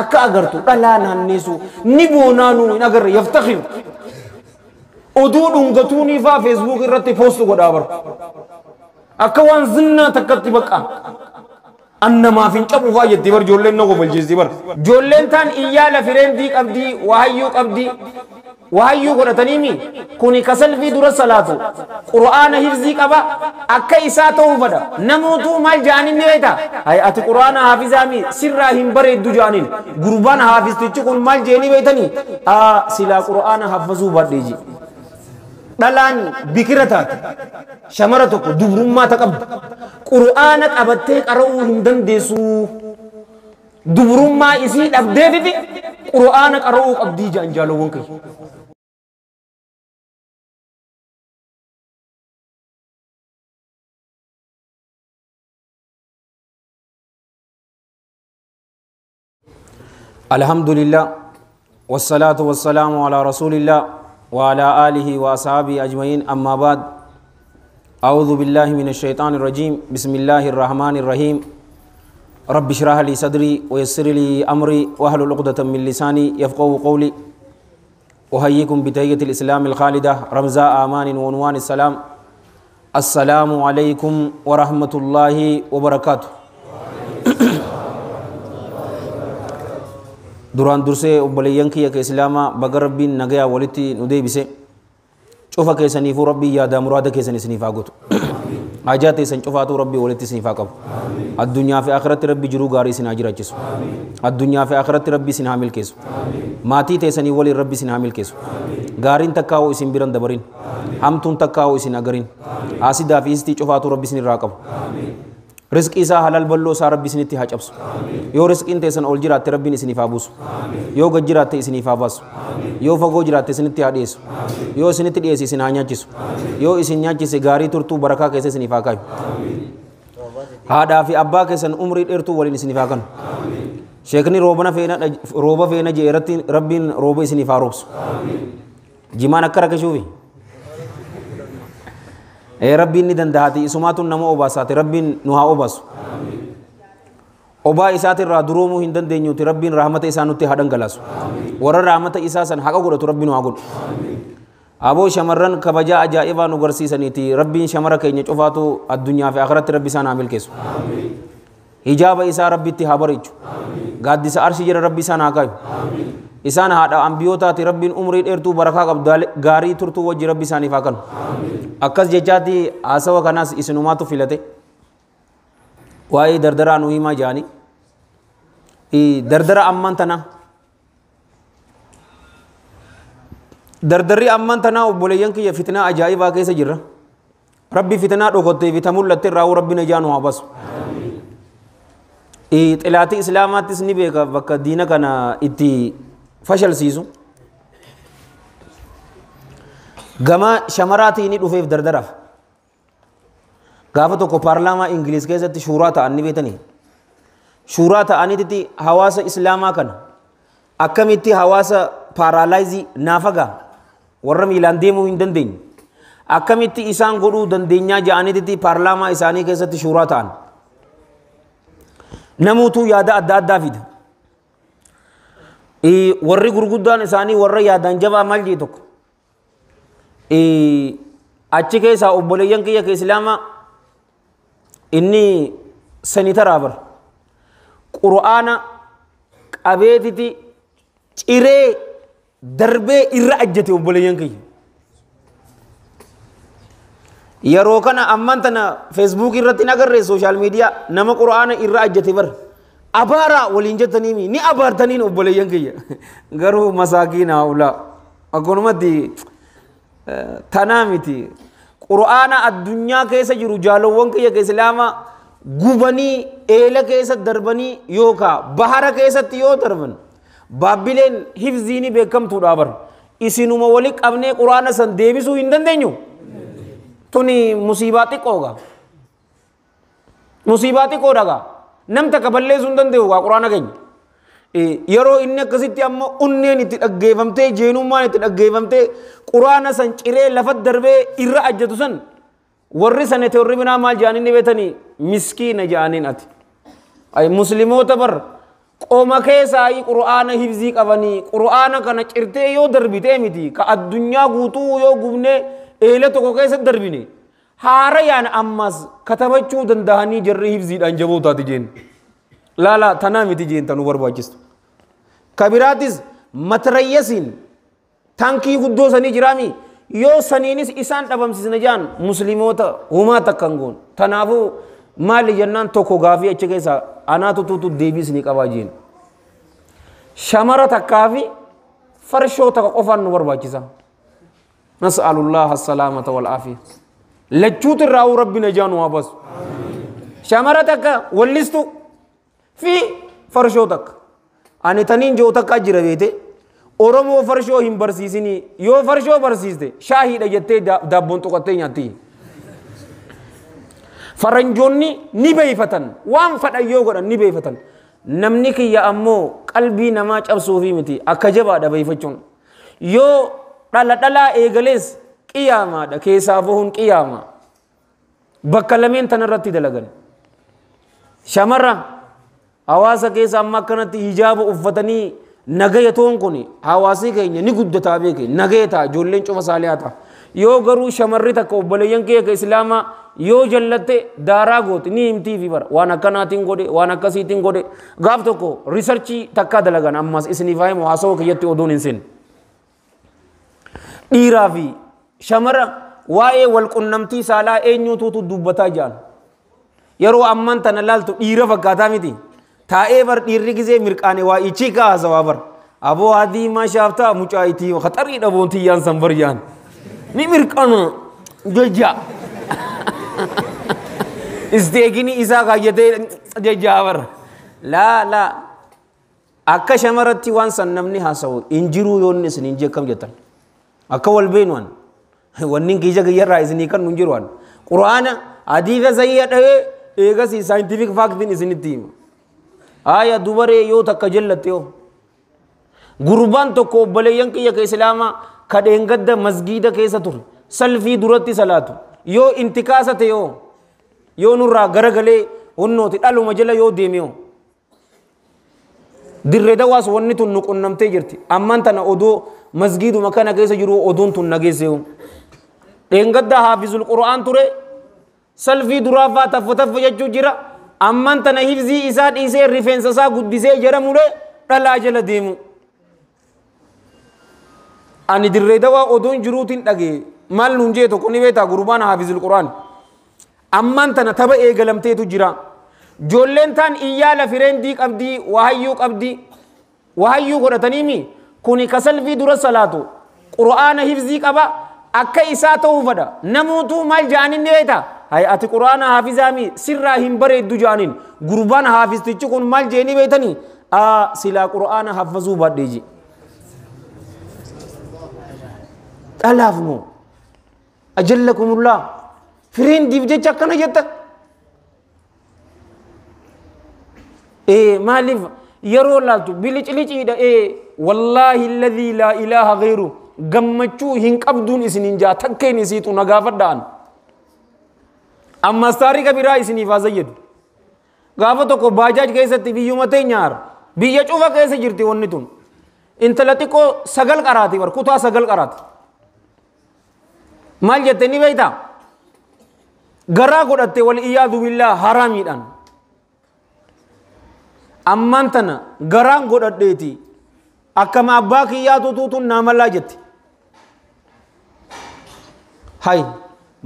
akka agartu dhalaa naanneessu ni boonaanu hin agarre yaftakhir oduu dhungatuunii faa Facebook irratti post godhaa bar akka waan zinnaa takkatti baqa annama fin cabu faa jetti bar ijoolleen na gobalchiisti bar ijoolleen taan iyyaala fireendii qabdii wahayyuu qabdii wahayyuu godhataniimi kuni kasalfii dura salaatu qur'aana hifzii qaba akka isaa ta'uu fada namootu maal jaanin ni beeta hay ati qur'aana haafizaami sirraa hin bareeddu jaanin gurbaan haafistichi kun maal jeeni beetanii silaa qur'aana hafazuu badheeji dhalaan bikira taate shamara tokko dubrummaa ta qabdu qur'aana qabattee qara'uu hin dandeessu dubrummaa isii dhabdeetiti qur'aana qara'uu qabdii jaan jaalawwan kee الحمد لله والصلاة والسلام على رسول الله وعلى آله وأصحابه أجمعين أما بعد أعوذ بالله من الشيطان الرجيم بسم الله الرحمن الرحيم رب اشرح لي صدري ويسر لي أمري واحلل عقدة من لساني يفقهوا قولي أحييكم بتحية الإسلام الخالدة رمزاء أمان وعنوان السلام السلام عليكم ورحمة الله وبركاته duraan dursee obboleeyyan kiyya ka islaamaa baga rabbiin nagayaa walitti nu deebise cufa keessaniifuu rabbii yaadaa muraada keessan isiniif haa godhu hajaa teessan cufaatuu rabbii walitti isiniif haa qabu addunyaa fi akhiratti rabbi jiruu gaarii isin haa jiraachisu addunyaa fi akhiratti rabbi isin haa milkeessu maatii teessanii waliin rabbi isin haa milkeessu gaariin takkaa'uu isin biran dabarin hamtuun takkaa'uu isin agarin haasidaa fi histii cufaatuu rabbi isin irraa qabu رزق إسا حلال بلو سا ربي سنتي حجبس يو رزق إنت إسان أول جرات ربي نسني فابوس يو گجرات إسني فاباس يو فگو جرات سنتي حديث يو سنتي ديس إسن آنيا جس يو إسن نيا جس غاري ترتو بركة كيسه سني فاكاي هذا في أبا كيسن عمري إرتو ولي نسني فاكان شيخني روبا فينا جيرتين ربي روبا إسني فاروس جمان أكرا كشوفي ربين ندن دهاتي سماتون نمو أباسات ربين نها أباس أبا إسات الرادرومو هندن دينيو تي ربين رحمة إسانو تي هدن غلاس ورر رحمة إساسن حقا قولة ربين وعقول أبو شمرن كبجا أجائبا نغرسي سنيتي ربين شمرا كيني چوفاتو الدنيا في آخرت ربي سان عامل كيسو حجاب إسا ربي تي حبريچو قادس عرشي جر ربي سان آقايو إسان هذا أنبيوتا تي ربين عمري إرتو بركة قبض غاري ترتو وجه ربي ساني فاكن أكس ججاتي آسوا كناس إسنوماتو فيلته واي دردرا نوهما جاني دردرا أمان تنا دردري أمان تنا وبوليان كي فتنة أجاي واقعي سجرا ربي فتنة روكتي فتمول لتر راو ربي نجانو عباس إطلاعاتي إسلامات تسني بيكا بكا دينا كنا إتي فشل سيزو gama shamaraatii ni dhufeef dardaraaf gaafa tokko paarlaamaa ingiliis keessatti shuuraa ta'an ni beetanii shuuraa ta'anitti hawaasa islaamaa kana akkamitti hawaasa paaraalaayizii naafagaa warra miilaan deemuu hin dandeenye akkamitti isaan godhuu dandeenyaa ja'anitti paarlaamaa isaanii keessatti shuuraa ta'an namuutuu yaada adda addaa fida warri gurguddaan isaanii warra yaadaan jabaa maal jee tokko achi keessa obboleeyyan kiyya ke islaama inni sanitara bar qur'aana qabeetiti ciree darbee irra ajjate obboleeyyan kiyya yeroo kana amman tana Facebook irratti nagarre social media nama qur'aana irra ajjate bar abaara waliin jettaniimi ni abaartaniin obboleeyyan kiyya garuu masaakiina ula akkonumatti tanamiti qur'aana addunyaa keessa jiru jaalowwan kiyya ke islaama gubanii eela keessa darbanii yooka bahara keessatti yoo darban baabbileen hifziini beekamtuudha bar isinuma wali qabnee qur'aana san deebisuu hin dandeenyu tuni musiibaa xiqqoodha nam takka balleessuu hin danda'u qur'aana keenya yeroo inni akkasitti amma unneen itti dhaggeeffamtee jeenummaan itti dhaggeeffamtee quraana san ciree lafa darbee irra ajjatu san warri sanate warri binaa maal jedhanii beetanii miskiina jedhaniin ati ay muslimoota bar qooma keessaa qur'aana hifzii qabanii qur'aana kana cirtee yoo darbitee miti ka addunyaa guutuu yoo gubne eela tokko keessatti darbine haara yaan ammas katabachuu dandahanii jarri hifziidhaan jabootaati jeen laala tanaa miti jeen tanu barbaachistu kabiraatis matrayyasiin tankii guddoo sanii jiraami yoo saniinis isaan dhabamsisna jaan muslimoota humaa takkan goon tanaafuu maali jennaan tokko gaafii achi keessa anaatu tuutu deebiis ni qabaa jeen shamara takkaafi farshoo takka qofaan nu barbaachisa nas'alullah assalaamata wal aafiya lachuut irraa rabbina jaanu waabas shamara takka wallistu fi farshoo takka ani taniin joo takka jira beete oromoo farshoo hin barsiisini yoo farshoo barsiiste shaahiidha jettee daabboon tuqattee nyaatti faranjoonni ni beeyfatan waan fadhan yoo godhan ni beeyfatan namni kiyya ammoo qalbii namaa cabsuufi miti akka jabaadha beeyfachuun yoo dhala eegalees qiyaamaadha keessaa bahuun qiyaama bakka lameen tanarratti dalagan shamarra hawaasa keessa amma akkanatti hijaaba uffatanii nagaya toon kun hawaasii keenya ni guddataa beeke nagaya taa ijoolleen cufa saaliyaa taa yoo garuu shamarri takka obboleeyyan kee ka islaamaa yoo jallatte daaraa gooti ni himtii fi bara waan akkanaatiin godhe waan akkasiitiin godhe gaaf tokko riisarchii takkaa dalagan ammas isiniif haa himu haasawaa kiyyatti oduun hin sin dhiiraa fi shamara waa'ee wal qunnamtii saalaa eenyuutu dubbataa jiran yeroo amman tana laaltu dhiira fakkaataa miti taa'ee bar dhiirri gizee mirqaane waa ichi kaasawaa bar aboo hadii maa shaaftaa mucaa itii khaxarii dhaboontii yaan san bar jaan ni mirqana jeja isteekini isaa kaayyatee jejaa bar laa akka shamaratti waan san namni haasawu injiruu yoonni isin hin jekkam jettan akka wal beenuwan wannin kiija gayyarraa isinii kan nun jiruwan qur'aana hadiisa zayya dhahee eegasi saayintifik faaktiin isinitti hima aya dubaree yoo takka jallatte yoo gurbaan tokko obboleeyyan kiyya ka islaamaa ka dheengadda masgiida keessa ture salfii duratti salaatu yoo intikaasate yoo nurraa garagalee hunnooti dhaluma jala yoo deeme yoo dirree dawaas wanni tun nu qunnamtee jirti amman tana odoo masgiiduma kana keessa jiru oduun tun nageesse yoo dheengadda haafizul qur'aan ture salfii duraafaa taffa jechuu jira amman tana hifzii isaa dhiisee rifeensa isaa guddisee jedhamule dhalaa jala deemu ani dirree dawaa oduun jiruutiin dhagee maal nuun jee tokko ni beetaa gurbaan haafizul qur'aan amman tana tapha eegalamteetu jira joolleen taan iyyaala fireendii qabdii wahayyuu godhataniimi kuni ka salfii dura salaatu qur'aana hifzii qaba akka isaa ta'uu fadha namuutu maal ja'anin ni beetaa hay ati qur'aana haafizaami sirraa hin bareeddu ja'anin gurbaan haafistichi kun maal jeeni beetanii silaa qur'aana hafazuu baadheeji dhalaaf moo ajallakumullah fireendiif jecha akkana jetta maaliif yeroo laaltu biliciliciidha wallaahi alladhii laa ilaaha ghayru gammachuu hin qabduun isinin jaa takkeen isiitu nagaafadhaan ammas taarika biraa isiniif haa zayyadu gaafa tokko baajaaj keessatti biyyuma teenyaar biyya cufa keessa jirti wanni tun intala xiqqoo 9 qaraati bar kutaa 9 qaraati maal jette ni beeyta garaa godhatte wal iyaadu billaa haraamiidhaan amman tana garaan godhadheeti akkama abbaa kiyyaatu tuutun naamalaa jetti hay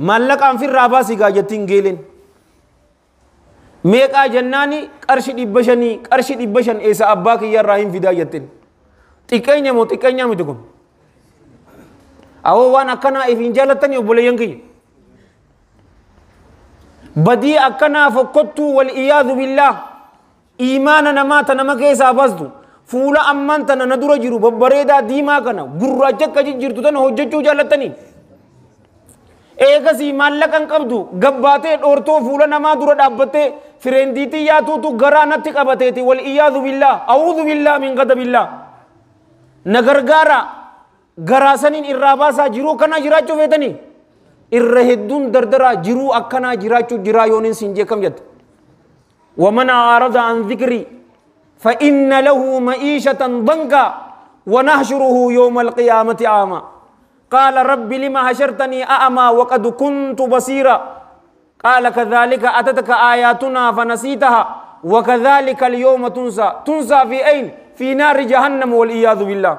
maallaqaan firraa baasii gaa jettiin geelen meeqaa jennaani qarshi 500 eessa abbaa kiyyarraa hin fidaa jettin xiqqeenya moo xiqqeenya miti kun awoo waan akkanaa if hin jaalattanii obboleeyyan kiyya badii akkanaa fokkottuu wal iyaadu billaa iimaana namaa ta nama keessaa baastu fuula amman tana na dura jiru babbareedaa diimaa kana gurraacha akka jirtu tana hojjechuu jaalattanii eegasii maallaqan qabdu gabbaatee dhoortoo fuula namaa dura dhaabbattee fireendiitii yaatuutu garaa natti qabateeti wal iyaadu billaa a'uudhu billaa min ghadabillah na gargaara garaa saniin irraa baasaa jiruu kana jiraachuu feetanii irra hedduun dardaraa jiruu akkanaa jiraachuu jiraa yooniin siin jeekam jette waman aarada an dhikrii فإن له معيشة ضنكا ونحشره يوم القيامة أعمى قال رب لما حشرتني أعمى وقد كنت بصيرا قال كذلك أتتك آياتنا فنسيتها وكذلك اليوم تنسى في أين في نار جهنم والعياذ بالله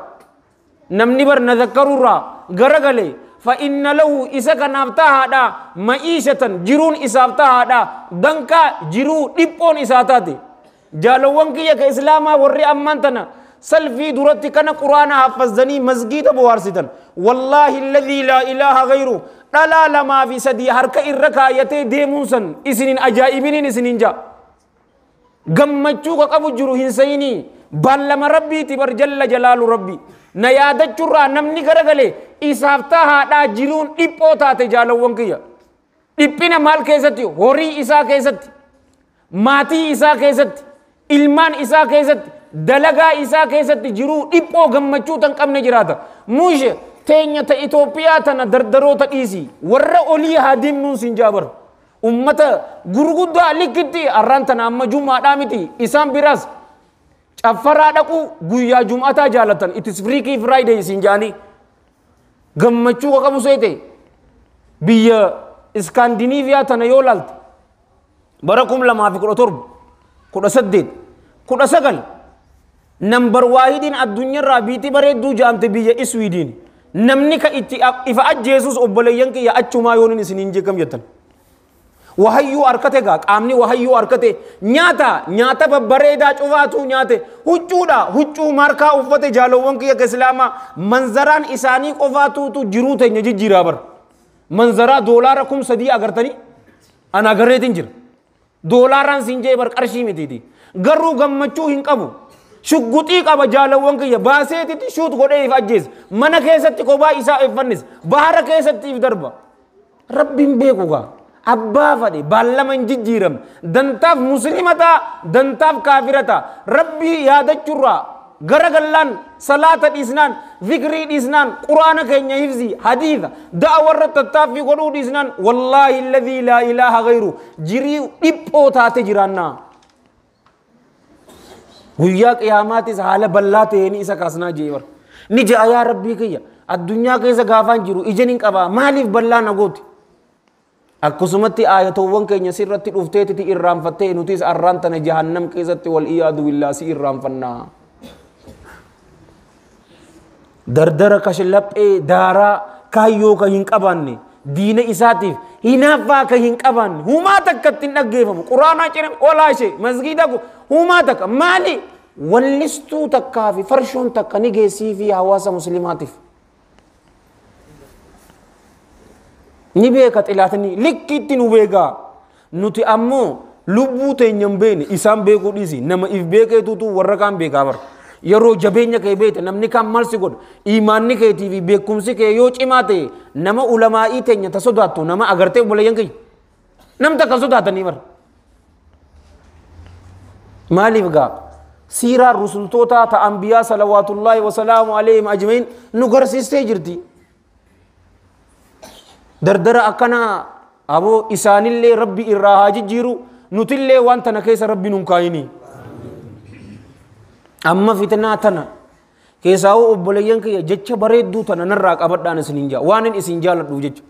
نمني بر نذكر الرا غرغلي فإن له إسك نفتها دا معيشة جرون إسافتها دا دنكا جرو ديبون إساتاتي جالوان كي يك إسلاما ورّي أمانتنا سلفي درتي كان قرآن حفظني مسجد بوارستن والله الذي لا إله غيره لا لما في سدي حركة الركاية ديمونسن إسنين أجائبين إسنين جا غمّچوك قبو جرو هنسيني بالما ربي تبر جل جلال ربي نيادة جرى نمني غرغلي إسافتها دا جرون إبو تاتي جالوان كي إبنا مال كيستي هوري إسا كيستي maatii isaa keessatti ilmaan isaa keessatti dalagaa isaa keessatti jiruu dhiphoo gammachuu tan qabne jiraata mushe teenya ta Itoophiyaa tana dardaroota dhiisi warra olii haa deemnuun siin jaabar ummata gurguddaa likkitti arraan tana amma jumaadhaa miti isaan biraas caffaraa dhaquu guyyaa jum'ataa jaalatan itis Freaky Friday siin jaanii gammachuu qabu seete biyya Iskaandinaaviyaa tana yoo laalta barakum lama fi kuda saddeet kuda sagal nambar waahidin addunyaa irraa biitii bareedduu jaamte biyya Iswiidin namni ka itti ifa ajjeesus obboleeyyan kiyya achumaa yoonin isiniin jeekam jettan wahayyuu arkate gaa qaamni wahayyuu arkate nyaata babbareedaa cufaatu nyaate huccuu markaa uffate jaalowwan kiyya islaamaa manzaraan isaanii qofaatuutu jiruu teenya jijjiiraa bar manzaraa doolaara 3,000 agartanii ana agarreetiin jira doolaaraan sinjee bar qarshii mitiiti garuu gammachuu hin qabu shugguxii qaba jaalawwan kiyya baaseetitti shuut godhee if ajjees mana keessatti kophaa isaa iffannis bahara keessatti if darba rabbiin beeku gaa abbaa fadhe baallama hin jijjiiram dantaaf muslimataa dantaaf kaafirataa rabbii yaadachurraa garagallaan salaata dhiisnaan zikrii dhiisnaan quraana keenya hifzi hadiitha da'awarra tattaaffii godhuu dhiisnaan wallaahi alladhii laa ilaaha gayru jirii dhiphoo taate jiraannaa guyyaa qiyaamaatis haala bal'aa ta'een isa kaasnaa jeebar ni ja'a yaa rabbii kiyya addunyaa keessa gaafaan jiru ijaan hin qabaa maaliif bal'aa na gooti akkasumatti aayatowwan keenya sirratti dhufteetiti irraanfattee nutis arraan tana jahannam keessatti wal iyaadu billaa si irraanfannaa dardara kashlaphee daaraa kaayyoo ka hin qabaanne diina isaatiif hinaaffaa ka hin qabaanne humaa takka ittiin dhaggeeffamu quraanaa cina olaashee masgiida humaa takka maali wallistuu takkaa fi farshoon takka ni geessii fi hawaasa muslimaatiif ni beeka xilaatanii likkiitti nu beekaa nuti ammoo lubbuu teenya hin beekne isaan beekuu dhiisi nama if beekeetuutu warra kaan beekaa bara yeroo jabeenya kee beekte namni kan malsi godhu imaanni keetii fi beekumsi kee yoo cimaa ta'e nama ulamaa'ii teenya ta sodaattu nama agartee obboleeyyan kee namta kan sodaatanii bara maaliif gaa siiraa rusultoota ta anbiyaa salawaatullaahi wasalaamu alayhim ajma'iin nu garsiistee jirti dardara akkana aboo isaanillee rabbi irraa haa jijjiiru nutillee waan tana keessa rabbi nun kaayinii amma fitnaa tana keessaa'uu obboleeyyan kiyya jecha bareedduu tana narraa qabadhaan isiniin jaa waan isin jaaladhuuf jecha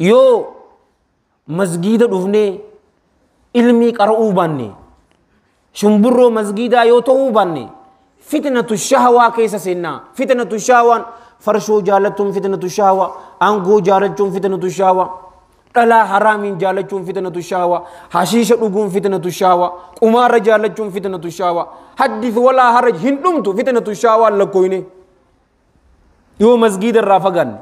yoo masgiida dhufnee ilmii qara'uu baanne shumburroo masgiidaa yoo ta'uu baanne fitnatu shahawaa keessa seennaa fitnatu shahawaan farshoo jaalachuun fitnatu shahawaa aangoo jaalachuun fitnatu shahawaa dhalaa haraamiin jaalachuun fitnatu shahawaa hashiisha dhuguun fitnatu shahawaa qumaara jaalachuun fitnatu shahawaa haddith walaa haraj hin dhumtu fitnatu shahawaa lakkooyne yoo masgiida irraa fagaanne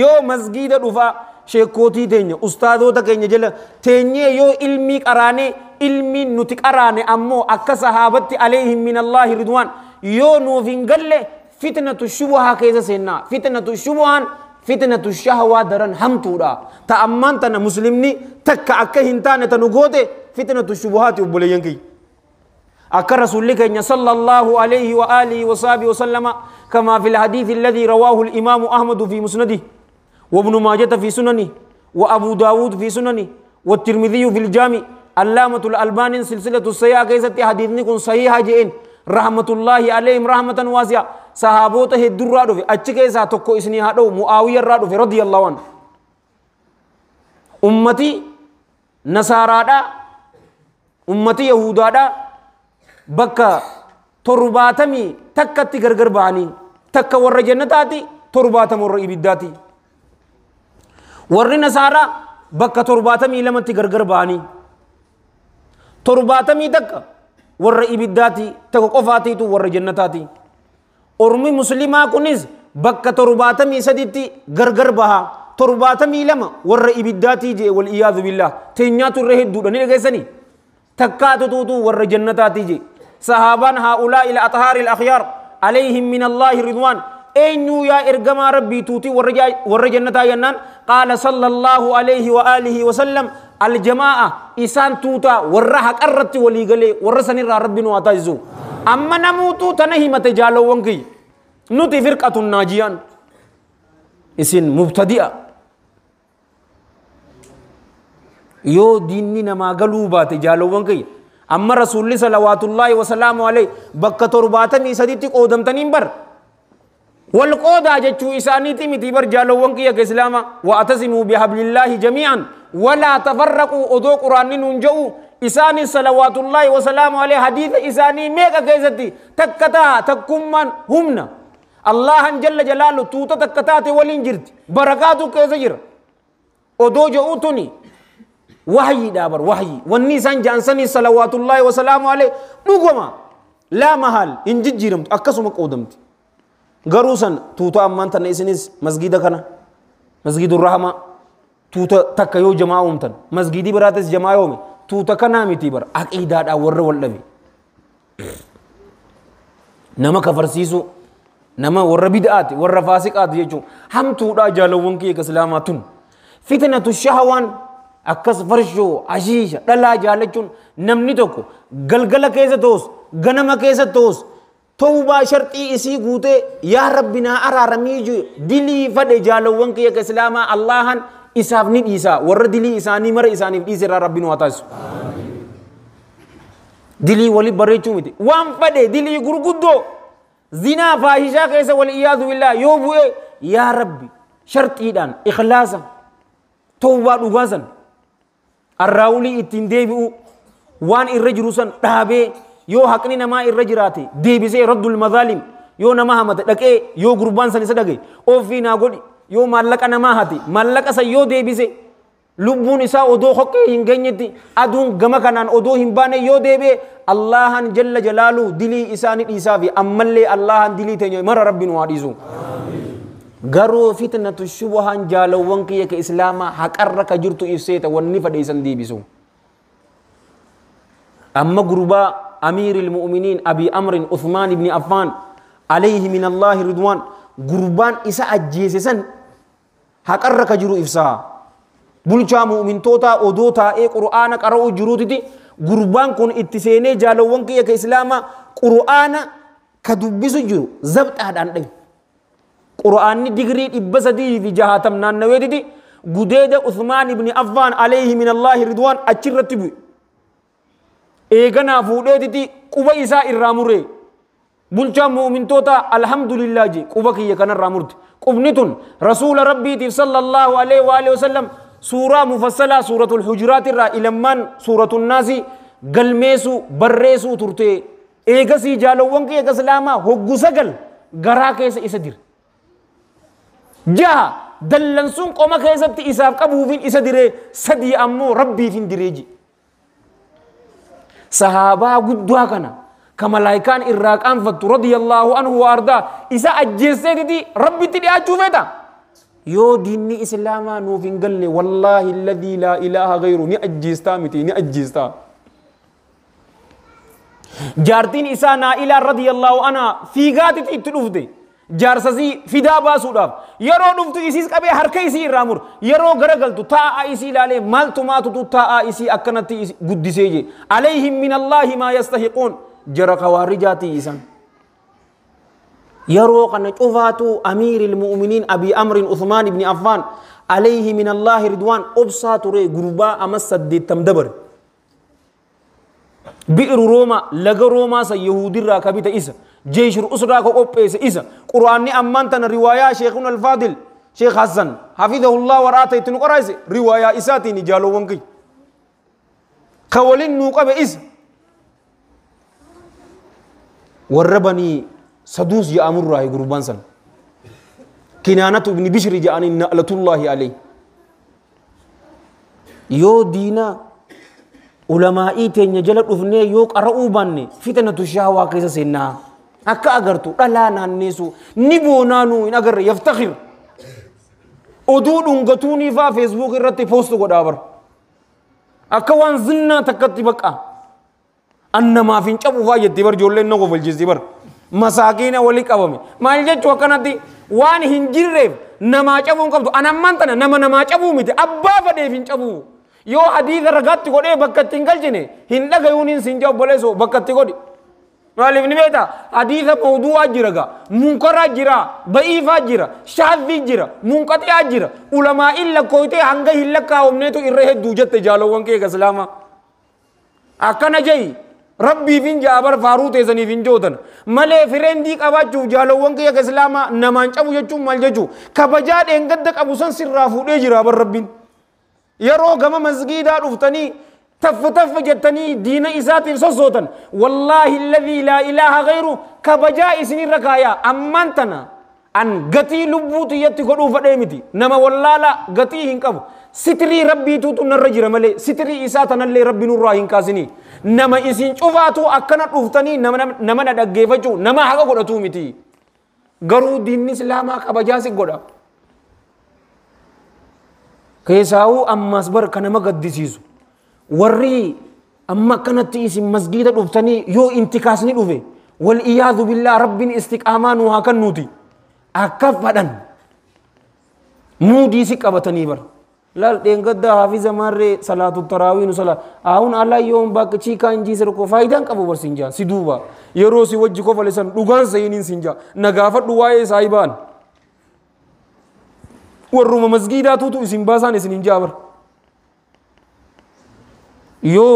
yoo masgiida dhufaa sheekootii teenya ustaadoota keenya jala teenyee yoo ilmii qaraanee ilmiin nuti qaraane ammoo akka sahaabatti alayhim minallaahi ridwaan yoo nuuf hin galle fitnatu shubuhaa keessa seennaa fitnatu shubuhaan fitnatu shahawaa daran hamtuudha ta ammaan tana muslimni takka akka hin taane tanu goote fitnatu shubuhaati obboleeyyan kiyya akka rasuulli keenya sallallahu alayhi wa alihi wa sahbihi wa sallama kama fi alhadith alladhi rawahu al-imam ahmad fi musnadihi wa ibn majah fi sunanihi wa abu daawud fi sunanihi wa at-tirmidhi fi al-jami اللامة الألباني سلسلة الصحيحة كيست حديثني كن صحيحة جئين رحمة الله عليهم رحمة واسعة صحابوته الدرة في أتشكيسا تكو إسني هادو معاوية الرادو في رضي الله عنه أمتي نصارى دا أمتي يهودا دا بكا ترباتمي تكتي غرغر باني تكا ور جنتاتي ترباتم ور إبداتي ور نصارى بكا ترباتمي لمتي غرغر باني ترباتمي تكا ور إبداتي تكا قفاتي تو ور جنتاتي أرمي مسلمة كنز بكا ترباتمي سديتي غرغر بها ترباتمي لما ور إبداتي جي والإياذ بالله تنياتو الرهد دودني لغيسني تكاتو توتو ور جنتاتي جي صحابان هؤلاء الأطهار الأخيار عليهم من الله رضوان أينو يا إرجما ربي توتي ور جنتا ينان قال صلى الله عليه وآله وسلم الجماعة إسان توتا ورها قرت ولي قلي ورسن ربي نواتايزو أما نموتو تنهي متجالو وانكي نوتي فرقة الناجيان إسن مبتدئة يو ديني نما قلوبات جالو وانكي أما رسول الله صلوات الله وسلامه عليه بكة ترباتمي سديتي قودم تنينبر والقودة جتشو إسانيتي متبر جالو وانكي يا كإسلاما وأتسموا بحبل الله جميعا ولا تفرقوا أدو قرآن ننجو إساني صلوات الله وسلامه عليه حديث إساني ميكا كيستي تكتا تكمان همنا الله جل جلاله توتا تكتات ولين بركاتو كيسجر أدو جؤتني وحي دابر وحي والنيسان جانسني صلوات الله وسلامه عليه نقوما لا محل إنجد جيرمت أكسمك قودمت غروسا توتا أمان تنسينيس مسجد كنا مسجد الرحمة توتا تكيو جماعة أمتن مسجدي براتس جماعة أمي توتا كنا متيبر أكيدات أور واللبي نما كفرسيسو نما ور بدعات ور فاسقات يجو هم تودا جالوون كي كسلاماتون فتنة الشهوان أكس فرشو عشيشة دلا جالچون نمني توكو گلگل كيسة توس غنم كيسة توس توبا شرطي إسي قوتي يا ربنا أرى رميجو دلي فد جالوون كي كسلاما اللهن إساف نيد إسا ور دلي إساني مر إساني إسي را ربنا واتاس دلي ولي بريچو متي وام فد دلي غرغدو زنا فاحشة كيسة والعياذ بالله يوبو يا ربي شرطي دان إخلاصا توبا دوغاسن الراولي اتنديبو وان الرجروسن دابي يو حقني نما الرجراتي ديبسي رد المظالم يو نما همت دكي يو غربان سن سدغي او في ناغودي يو مالك نما هاتي مالك سيو ديبسي لبون إسا أدو حقه هنگنيتي أدون غما كانان أدو هنباني يو ديبي الله جل جلاله دلي إساني إسافي أمالي الله دلي تنيو مر ربي نواديزو غرو فتنة الشبهان جالوان كي كإسلاما حقرك جرتو إفسيتا والنفد إسان ديبسو أما غربا أمير المؤمنين أبي أمر عثمان بن عفان عليه من الله رضوان غربان إسا أجيسسن حقرك جرو إفسا بلچا مؤمن توتا أدوتا قرآن قرأو جروتي غربان كون اتسيني جالوان كي كإسلاما قرآن كدبسو جرو زبط أهدان دي قرآن ديغري إبسدي في جهاتم نانويدي غديد عثمان بن عفان عليه من الله رضوان أچرتبو إيغنا فوديتي قبا إسا إراموري بلچا مؤمن توتا الحمد لله جي قبا كي يكن الرامورت قبنتون رسول ربي صلى الله عليه وآله وسلم سورة مفصلة سورة الحجرات الرا إلمان سورة الناس قلميسو بريسو ترتي إيغسي جالوان كي يكسلاما هقو سقل غراكيس إسدير جاء دلنسون قوما كيست إساف قبوفين إسديري سدي أمو ربي فين ديريجي صحابة قدوا كنا كملايكان إراقان فتو رضي الله عنه وارضاه إسا أجيسي دي ربي تدي أجوفتا يو ديني إسلاما نوفين قل والله الذي لا إله غيره ني أجيستا متي ني أجيستا جارتين إسا نائلة رضي الله عنها في غاتي تتلوفدي جارسسي فدا باسوداف يرو دفتو إسيس قبي حركة إسي رامور يرو غرغلتو تاء إسي لالي مالتو ماتو تاء إسي أكنتي قدسيجي عليهم من الله ما يستحقون جرى خوارجاتي إسان يرو قنا شوفاتو أمير المؤمنين أبي أمر عثمان بن عفان عليه من الله رضوان أبصات ري غربا أمس سد تمدبر بئر روما لغا روما سا يهودي را كبيت إسا جيش الأسرة كوبيس إسا قرآن أمانتنا رواية شيخنا الفاضل شيخ حسن حفظه الله ورآته تنقرأ رواية إساتي نجالو وانكي كولين نوقب إسا وربني سدوس يا أمر راهي قربان سن كنانة ابن بشر جاءني نألة الله عليه يو دينا علماء تين جلت أفني يو قرأوا باني فتنة الشهوة كيسا سنة أكا أغرتو لا نانيسو نبونانو إن أغر يفتخر أدود انغتوني فا فيسبوك الرتي بوستو قد آبر أكا وان زنة تكتي بكا أنما فين شابو فا يتبر جولين نغو فالجزيبر مساكين ولي قوامي ما الجد وكنا دي وان هنجرب نما شابو انقبضو أنا مانتنا نما شابو ميتي أبا فدي فين شابو يو حديث رغات قد بكت تنقل جني هنده غيونين سنجاو بلسو بكت قد معلم نبيتا حديث موضوع جرغا منكر جرا ضعيف جرا شاذ جرا منقطع جرا علماء إلا كويته هنگه إلا كاومنيتو إره دوجت جالوان كي اسلاما أكنا جاي ربي فين جابر فاروت إذن فين جودن ملء فرندي كاباجو جالوان كي اسلاما نمانچو يچو مالجو كبجاد انگدك أبو سن سرافو دي جرا بر ربين يرو غما مسجدا رفتني تف جتني دين إساتي صوتن والله الذي لا إله غيره كبجاء سنين ركايا أمانتنا أن قتي لبوت يتقلوا فديمتي نما والله لا قتي هنكب ستري ربي توتو نرجر ملي ستري إساتنا اللي ربي نور راهن كاسني نما إسين شوفاتو أكنا رفتني نما ندقيفجو نما حقا قدتو متي غرو دين إسلاما كبجاء سيقودا كيساو أماس بر كنما قدسيسو ورّي أما كانت اسم مسجد رفتني يو انتكاسني رفه والإياذ بالله رب استقامان وهاكن نوتي أكفدن مودي سكبتني بر لا دينغدا حافظ ماري صلاة التراويح صلاة أهون على يوم باك چيكا انجي سرقو فايدان كبو بر سنجا سيدوبا يروسي وجهكو فلسان دوغان سينين سنجا نغافت دواي سايبان ورّوما مسجدا توتو اسم باسان اسنين جابر يو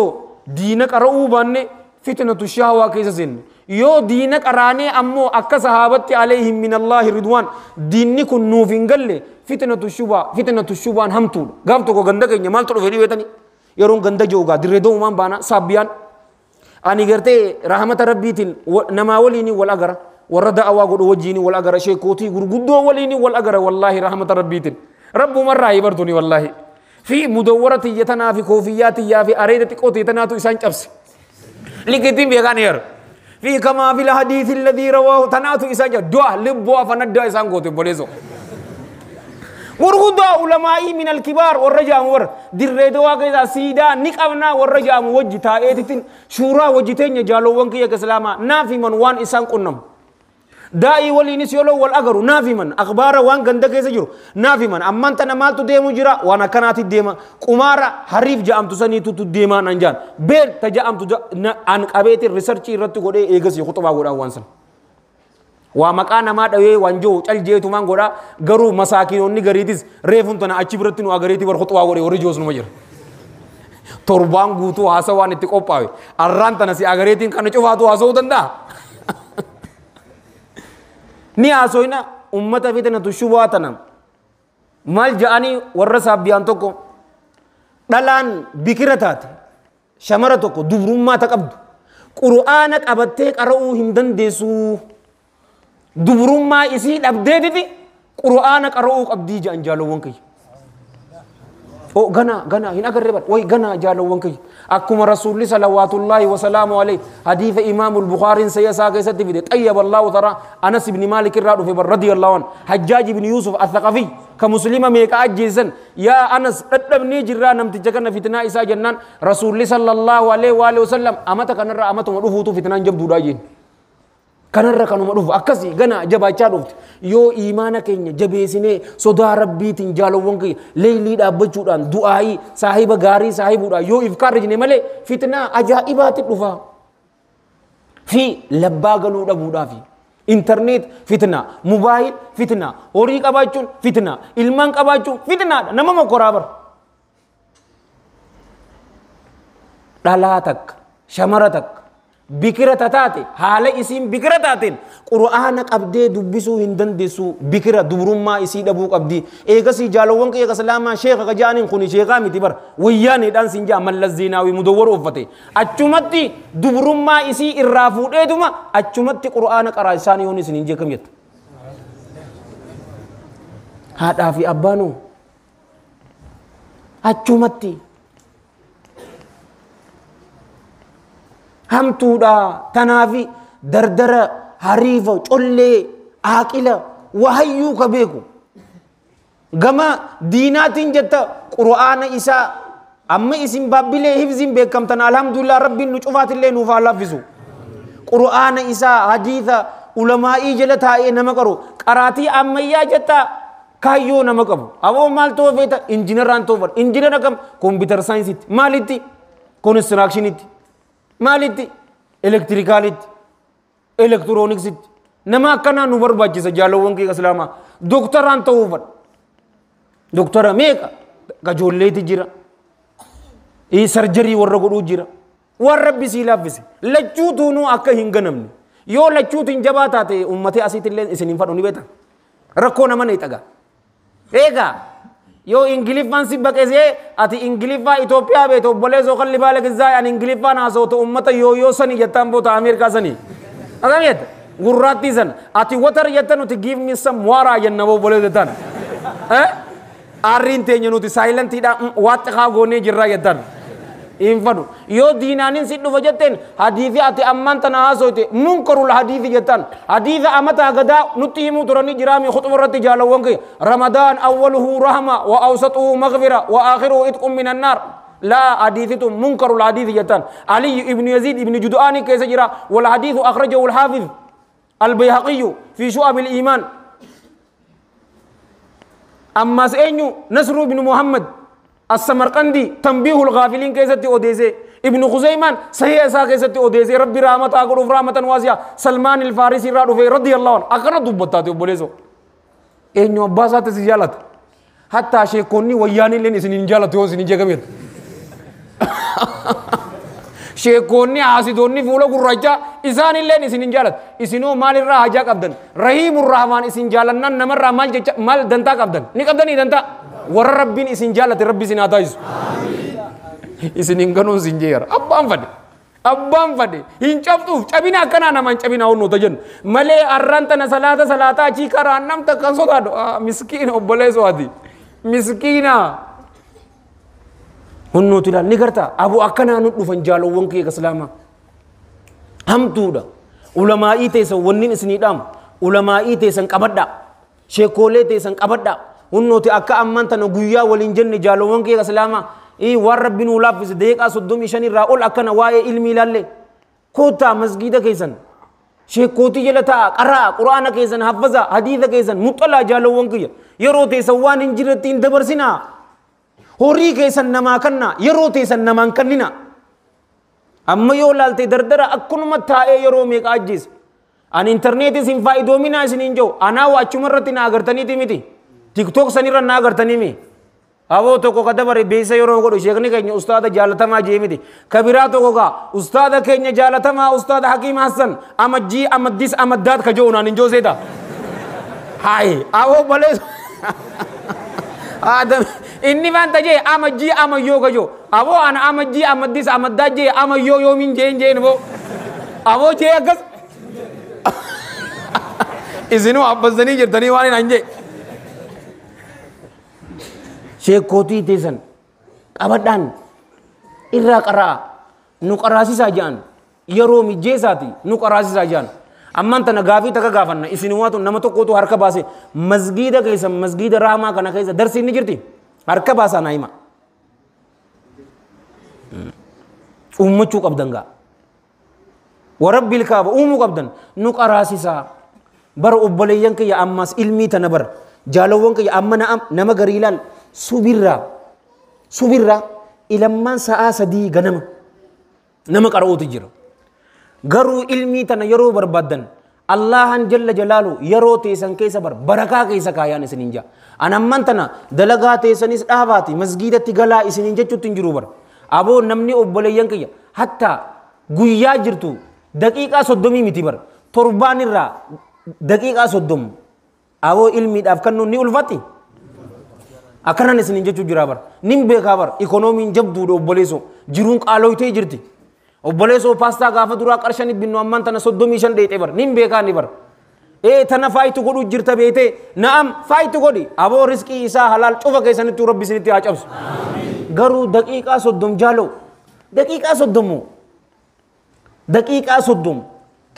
دينك أرؤو باني فتنة الشهوة كيسا سن يو دينك أراني أمو أكا صحابتي عليهم من الله رضوان دينك نوفين قل فتنة الشبان همتول قابتو كو غندك نمال تلو فيني ويتاني يرون غندك جوغا دردو مان بانا سابيان أني غرتي رحمة ربيتين نما وليني والأغر ورد أواغو وجيني والأغر شيكوتي غرغدو وليني والأغر والله رحمة ربيتين رب مرة يبرتوني والله في مدورة يتنا في كوفيات يا في أريدة قوتي تناتو إسان شبس لكتين بيغان ير في كما في الحديث الذي رواه تناتو إسان شبس دعا لبوا فندع إسان قوتي بوليزو ورغدا علماء من الكبار والرجاء ور دردوا كذا سيدا نقبنا والرجاء وجتا ايتين شورا وجتين جالو وانكي كسلاما نافي من وان إسان قنم داي ولي نسيولو والأجر نافي من أخبار وان غندك يسجر نافي من أما أنت نمال تديمو جرا وانا كانت الديما كمارا حريف جام تسني تديما نانجان بير تجام تجا أن أبيت الريسيرش رتو غودي إيجاسي خطبة غودا وانسن ومكان ما دوي وانجو تلجي تومان غودا غرو مساكين وني غريتيس ريفون تنا أشيبرتنو أغريتي ورخطبة غودي وريجوس نمجر توربان غوتو هاسوان اتقوباوي أران تنا سي أغريتين كانوا شوفاتو هاسو تندا ni asoina ummata fitnatu shubuhatana mal jaani warra sabbiyan tokko dhalaan bikira taate shamara tokko dubrummaa ta qabdu qur'aana qabattee qara'uu hin dandeessu dubrummaa isii dhabdeetiti qur'aana qara'uu qabdii jaan jaalowwan kiyya o gana hin agarre bar way gana jaalowwan kiyya akkuma rasuulli salawatullahi wa salaamu alayhi haditha imamul bukhari sayasa kaysatti fide tayyib allah tara anas ibn malik irra dufe bar radiyallahu an hajjaj ibn yusuf al-thaqafi ka muslima meeka ajjesan ya anas daddabni jirra namticha kana fitna isa jannan rasuulli sallallahu alayhi wa alihi wasallam amata kanarra amatu dufutu fitnan jabduudha jeen kanarra kanuma dhufu akkasi gana jabaachaa dhufte yoo iimaana keenya jabeesine sodaa rabbiitiin jaalowwan kee leeylii dhaabbachuudhaan du'aayi saahiba gaarii saahibuudha yoo ifkaarra jine malee fitnaa ajaa'ibaatti dhufa fi labbaa galuu dhabuudhaafi internet fitnaa mobaayil fitnaa horii qabaachuun fitnaa ilmaan qabaachuun fitnaadha nama mokoraa bar dhalaa takka شمرتك بكرة تاتي حالة اسم بكرة تاتين قرآن قبدي دبسو هندن دسو بكرة دبرم ما اسيد أبوك قبدي إيقاسي جالوان كي يقسلاما شيخ قجانين خوني شيخا متبر وياني دان سنجا ملزيناوي مدور أفتي أجمتي دبرم ما اسي الرافود إيدوما أجمتي قرآن قرائساني هوني سننجي كم يت هذا في أبانو أجمتي هم تودا تنافي دردرة حريفة چولي عاقلة وحيو كبيكو غما ديناتين جتا قرآن إسا أما اسم بابلي حفظين بكم تن الحمد لله ربي نشوفات اللي نوفا لفظو قرآن إسا حديثة علماء جلتا اي نمكرو قراتي أما يا جتا كايو نمكبو أبو مال توفيتا انجينيران توفر انجينير نكم كمبيوتر ساينس مالتي كونستراكشن مالتي إلكتريكاليت إلكترونيكسيت نما كنا نوبر باجي سجالوون كي كسلاما دكتوران توفر دكتورا ميكا كجولي تجرا إيه سرجري ورغدو جرا وربي سيلافس لچوتونو أكا هنگنمني يو لچوت انجباتاتي أمتي أسيت اللي إسنين فروني بيتا ركو نما نيتاغا إيكا يو إنجليفان سيبك إزاي أتي إنجليفا إثيوبيا بيتو بوليزو خلي بالك إزاي أن إنجليفا ناسو تو أمتا يو سني يتام بوتا أمريكا سني أكمل يت غراتي سن أتي وتر يتانو تي give me some water ينبو بوليز يتان أرين تيجي تي silent تيدا وات خاغوني جرا يتان إنفانو يو دينانين سيدو فجتين حديثي أتي أمان تناهاسو تي منكرو الحديثي يتان حديث أمتا غدا نتيمو تراني جرامي خطب رتي جالوان كي رمضان أوله رحمة وأوسطه مغفرة وآخره إتق من النار لا حديثي منكر الحديث يتان علي ابن يزيد ابن جدعاني كيس جرا والحديث أخرجه الحافظ البيهقي في شعب الإيمان أما سأنيو نصر بن محمد السمرقندي تنبيه الغافلين كيستي أوديزي ابن خزيمان صحيح إسا كيستي أوديزي ربي رحمة أقرب رحمة واسعة سلمان الفارسي رضي الله عنه أقرأ دبتاتي وبوليزو إنيو أباسات سجالت حتى شيكوني وياني لين سنين جالت يو سنين جاكميت شيكوني عاسدوني فولا قررجا إساني لين سنين جالت إسنو مال الراحة قبدن رحيم الرحمن إسن جالنا نمر مال دنتا قبدن نقبدني دنتا ور ربين إسن جالت ربي سناتايز إسنين كانون سنجير أبان فدي إن شفتوا شبينا كنا نمان شبينا ونو تجن ملء أرانتنا صلاة أشي كرانم تكنسو دادو مسكين أبليس وادي مسكينا ونو تلا نكرتا أبو أكنا نطلو فنجالو ونكي كسلاما هم تودا علماء تيسن ونين سنيدام علماء تيسن كبدا شيخولي تيسن كبدا ونو تي أكا أمانتنا غويا ولنجن جالو ونكي كسلاما إيه وربنا ولافز ديك أصدوم إشاني راول أكنا واي علمي لالله كوتا مسجدا كيسن شيخ كوتي جلتا قرأ قرآن كيسن حفظا حديث كيسن مطلع جالو ونكي يروتي سوان إنجرتين دبرسنا هوري كيسن نما كنا يروتي سن نما كننا أما يولالتي دردرا أكون متى يرو ميك أجيس أن إنترنت سين فايدو منا سنينجو أنا وأشمرتنا أغرتني تيمتي تيك توك سنيرا ناغرتني مي أبو تو كذا بري بيسا يورو كودو شيخني كأني أستاذ جالتا ما جيمتي كبيرا تو كذا أستاذ كأني جالتا ما أستاذ حكيم حسن أمجي أمديس أمدات كجونا نينجو سيدا هاي أبو بلس آدم إني فان تجي أمجي أميو كجو أبو أنا أمجي أمديس أمدات جي أميو يومين جين بو أبو جي أكس إذنو أبزني جرتني واني نانجي شيخ كوتي تيسن أبدان إرّا قرأ نقراسي ساجان يرو مجيساتي نقراسي ساجان أما أنت نغافي تكا غافنا إسنواتو نمتو كوتو حركة باسي مسجد كيسا مسجد رحمة كنا كيسا درسي نجرتي حركة باسا نايما أمتشو قبدنغا ورب الكعبة أمو قبدن نقراسي سا بر أبليان كي أماس علمي تنبر جالوان كي أمنا نما غريلال subirra ilamman sa'a sadii ganama nama qara'uutu jira garuu ilmii tana yeroo barbaadan Allahan jalla jalaalu yeroo teessan keessa barakaa keessa kaayaan isiniin jaa anamman tana dalagaa teessanis dhaabaati masgiidatti galaa isiniin jechuutti hin jiru bar aboo namni obboleeyyan kiyya hatta guyyaa jirtu daqiiqaa 30 miti bar torbaan irraa daqiiqaa 30 awoo ilmiidhaaf kannuun ni ulfatti akkanan isin jechuu jira bar nin beekaa bar ikoonomiin jabduudha obboleessoo jiruun qaalooytee jirti obboleessoo paastaa gaafa duraa qarshani binnu ammaan tana 35 dheexee bar nin beekaa ni bar tana faayitu godhu jirta beetee na'am faayitu godhi aboo riskii isaa halaal cufa keessanitti rabbi isinitti haa cabsu garuu daqiiqaa 30 jaaloo daqiiqaa 30 daqiiqaa 30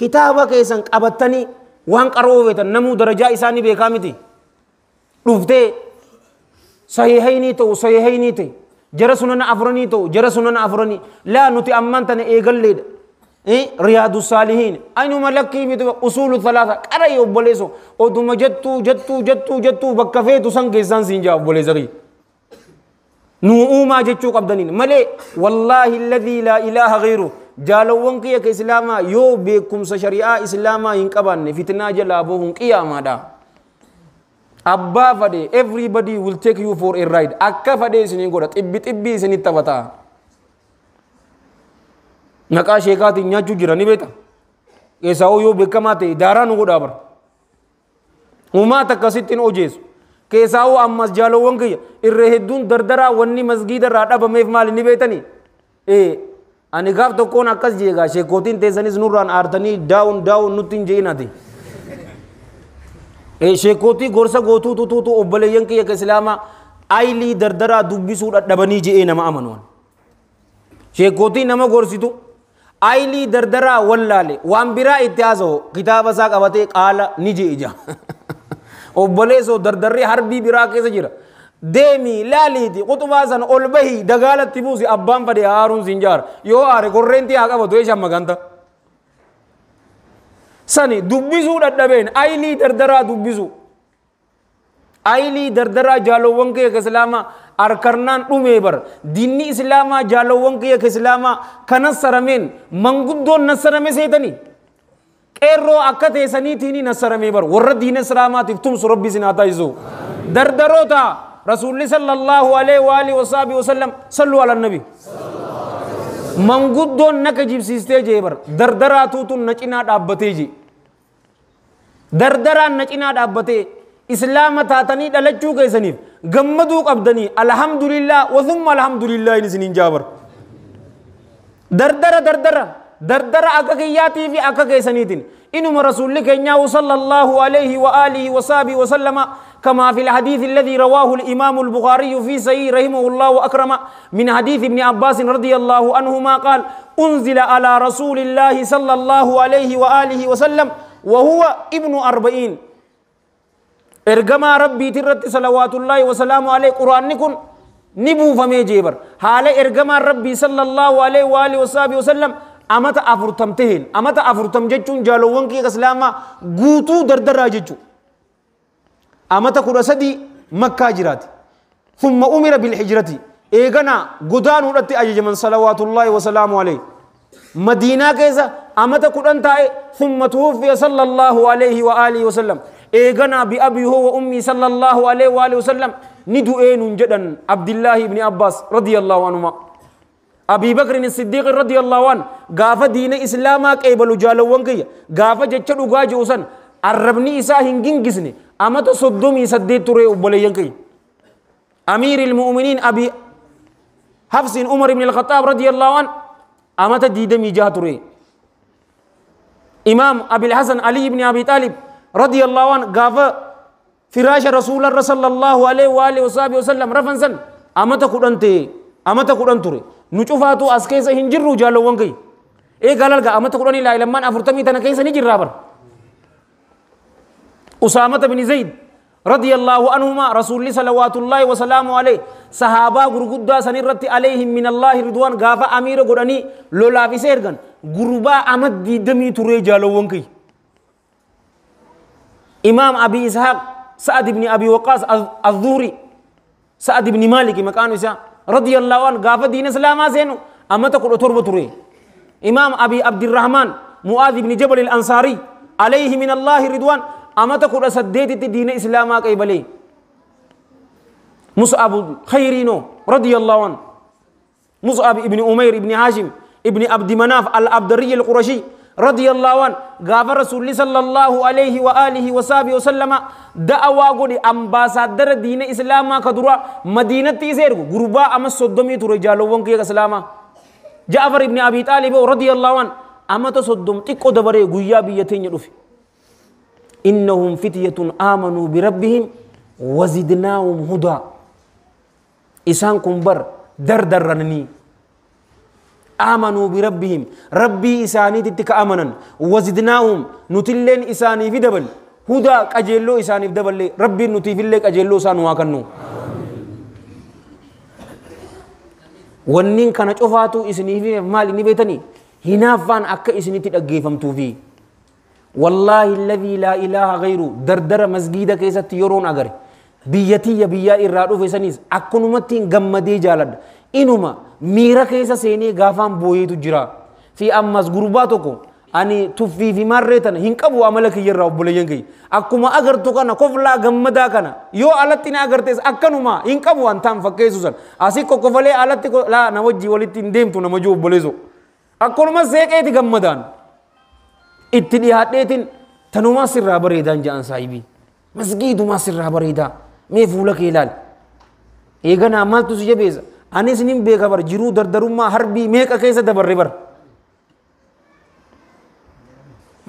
kitaaba keessan qabattanii waan qaroo beetan namuu darajaa isaanii beekaa miti dhuftee sahihaynii ta'e jara sunana afranii ta'u jara sunana afranii laa nuti ammaan tana eegalleedha riyaadu saalihiin aynuma lakkii miti usuulu thalaatha qara obboleesso oduma jettuu bakka feetu san keessaan siin jaa obboleessa kiyya nuu uumaa jechuu qabdaniin malee wallaahi alladhii laa ilaaha ghayru jaalawwan kiyya ka islaamaa yoo beekumsa shari'aa islaamaa hin qabaanne fitnaa jalaa bahuun qiyaamaadha abbaa fadhe everybody will take you for a ride akka fadhe isiniin godha xibbi isinitti taphataa naqaa sheekaatiin nyaachuu jira ni beeta keessaa yoo beekamaa ta'e daaraa nu godhaa bara uumaata akkasittiin ojeessu keessaa ammas jaalawwan kiyya irra hedduun dardaraa wanni masgiida irraa dhabameef maali ni beetanii ani gaaf tokkoon akkas jeegaa sheekootiin teessanis nurraan aartanii daawun nutti hin je'inati sheekootii gorsa gootuutu obboleeyyan kiyya ka islaamaa aylii dardaraa dubbisuu dadhabanii je'ee nama amanuwan sheekootii nama gorsitu aylii dardaraa wallaale waan biraa itti haasa'u kitaaba isaa qabatee qaala ni je'e ija obboleessoo dardarree harbii biraa keessa jira deemii laaliiti qutubaa sana ol bahii dagaalatti buusi abbaan fadhe haaruun siin jaara yoo aare korreentii haa qabatu eeshaan maganta sani dubbisuu dadhabeen aylii dardaraa dubbisu aylii dardaraa jaalowwan kiyya ka islaamaa arkarnaan dhumee bar diinni islaamaa jaalowwan kiyya ka islaamaa kanas sarameen manguddoon nasarame seetanii qeerroo akka teessaniitiin nasaramee bar warra diina islaamaatiif tumsu rabbi isin haa taasisu dardaroota رسول صلى الله عليه وآله وصحبه وسلم صلوا على النبي من قدون نكجيب سيستيجي بر دردراتو نچنا دابتيجي دردرا نچنا دابتي اسلام تاتني دلچو كيسنيف غمدو قبدني الحمد لله وثم الحمد لله نسنين جابر دردرا اكا كياتي في اكا كيسنيتين انما رسول الله صلى الله عليه وآله وصحبه وسلم كما في الحديث الذي رواه الإمام البخاري في صحيح رحمه الله وأكرم من حديث ابن عباس رضي الله عنهما قال أنزل على رسول الله صلى الله عليه وآله وسلم وهو ابن 40 إرجما ربي ترت صلوات الله وسلامه عليه قرآن نكون نبو فمي جيبر حال إرجما ربي صلى الله عليه وآله وصحبه وسلم أمت أفرتم جتون جالوان كي كسلاما غوتو دردرا جتو أمتا كرسدي مكة جرات ثم أمر بالحجرة إيغانا غدان ودت أجج من صلوات الله وسلامه عليه مدينة كيسا أمتا كرنتا ثم توفي صلى الله عليه وآله وسلم إيغانا بأبي هو وأمي صلى الله عليه وآله وسلم ندو جدا عبد الله بن عباس رضي الله عنهما أبي بكر الصديق رضي الله عنه غافة دين إسلاما كيبلو جالوان كي غافة جتشد غاجي وسن الربني إسا هنگين جسني أمتا صدومي سديد توري أبوليان كي أمير المؤمنين أبي حفص عمر بن الخطاب رضي الله عنه أمتا ديدمي جاه توري إمام أبي الحسن علي بن أبي طالب رضي الله عنه غافة فراش رسول الله صلى الله عليه وآله وصحبه وسلم رفنسن أمتا قرآن توري نشوفاتو أسكيسا هنجروا جالوان كي قالال أمتا قرآن لا إلمان أفرتمي تنكيسا نجر رابر أسامة بن زيد رضي الله عنهما رسول الله صلوات الله وسلامه عليه صحابة غرغدا سنرت عليهم من الله رضوان غافا أمير قراني لولا في سيرغن غربا أمد دي دمي توري جالوان كي إمام أبي إسحاق سعد بن أبي وقاص الظهري سعد بن مالك مكانه إسحاق رضي الله عنه غافا دين سلاما سينو أما تقول تربة توري إمام أبي عبد الرحمن معاذ بن جبل الأنصاري عليه من الله رضوان أما تقول سديت دين إسلاما كيبلي مصعب خيرينو رضي الله عنه مصعب ابن أمير ابن هاشم ابن عبد مناف الأبدري القرشي رضي الله عنه غاف رسول صلى الله عليه وآله وصحبه وسلم دعوا قولي أمباسادر دين إسلاما كدرا مدينة تيسير غرباء أما صدمي ترجالو وانكي إسلاما جعفر ابن أبي طالب رضي الله عنه أما تصدم تكو دبري قويا بيتين يدفي إنهم فتية آمنوا بربهم وزدناهم هدى إسان كنبر دردرنني آمنوا بربهم ربي إساني تتك آمنا وزدناهم نتلين إساني في دبل هدى أجلو إساني في دبل ربي نتيف لك أجلو سانوا كنو ونين كانت أفاتو إسني في مال نبيتني هنافان أكا إسني تتأجيفم توفي والله الذي لا إله غيره دردر مسجد كيسة يرون أجر بيتي بيا إرادو في سنيس أكنمتين جمدي جالد إنما ميرا كيسة سيني غافان بوي تجرا في أمس غرباتكم أني تفي في مرتين هنكبوا عملك يرى بولينكي أكما أجر تكنا كفلا جمدا كنا يو ألتنا أجر تيس أكنما هنكبوا أنتم فكيسوسن أسيكو كفلا ألتكو لا نوجي ولتين ديم تو نمجو بوليزو أكنما زيك أيتي جمدان اتديهاتين تنوما سر بريدان جان صاحبي مسجد ما سر بريدا مي فولك هلال إيجانا عمل تسجى بيز أنا سنين بيكبر جرو دردرما حربي ميك أكيسة دبر ربر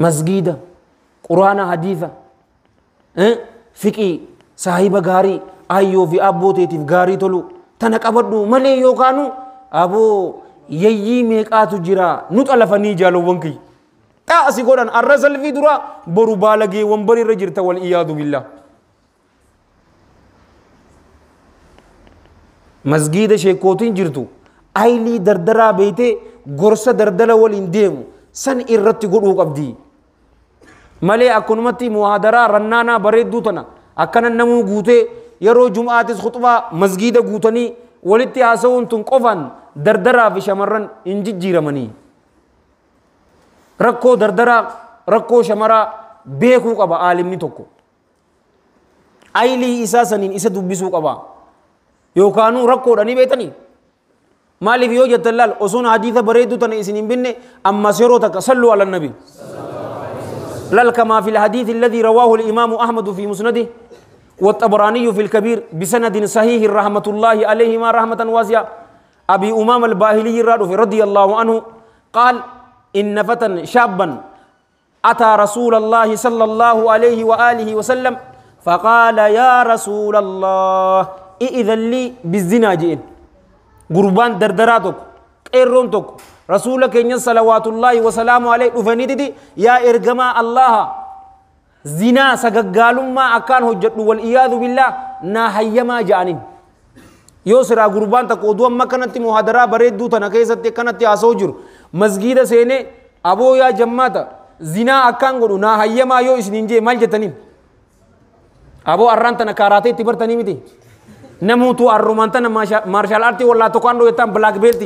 مسجد قرآن حديثة فقه صاحب غاري أيو في أبو تيتيف غاري تلو تنك أبدو ملي يوكانو أبو يي ميك آتو جرا نوت ألفني جالو وانكي تأسي قرآن الرسل في درا برو بالغي وانبري رجرت والإياذ بالله مسجد شيكوتين جرتو أيلي دردرا بيته غرسة دردلا والإنديم سن إرتي قلوك أبدي مالي أكونمتي muhaadaraa رنانا بريدو تنا أكنا نمو قوتي يرو جمعات خطبة مسجد قوتني ولتي عسون تنقفن دردرا في شمرن إنجي جيرمني ركو دردرا ركو شمرا بيكو قبا عالمني توكو أيلي إساسنين إسا دبسو قبا يوكانو ركو داني بيتني مالي في يوجد اللال أصون حديث بريدو تنا إسنين بني أما سيروتك صلوا على النبي لال كما في الحديث الذي رواه الإمام أحمد في مسنده والطبراني في الكبير بسند صحيح رحمة الله عليهما رحمة واسعة أبي أمام الباهلي رضي الله عنه قال إن فتى شابا أتى رسول الله صلى الله عليه وآله وسلم فقال يا رسول الله إذن لي بالزنا جئن قربان دردراتك قيرونتك رسولك إن صلوات الله وسلام عليه وفنيدي يا إرجما الله زنا سجقالم ما أكان هجت والإياذ بالله ناهيما جانين يوسرا قربان تقودوا ما كانت muhaadaraa bareedduu tana keessatti kanatti haasa'u jiru masgiida seenee aboo yaa jammaata zinaa akkaan godhu naa hayyamaa yoo isiniin jee maal jettaniin aboo arraan tana kaaraatee itti bartanii miti namuutu arrumaan tana maarshaal aartii wallaa tokko andoo jettaan black belt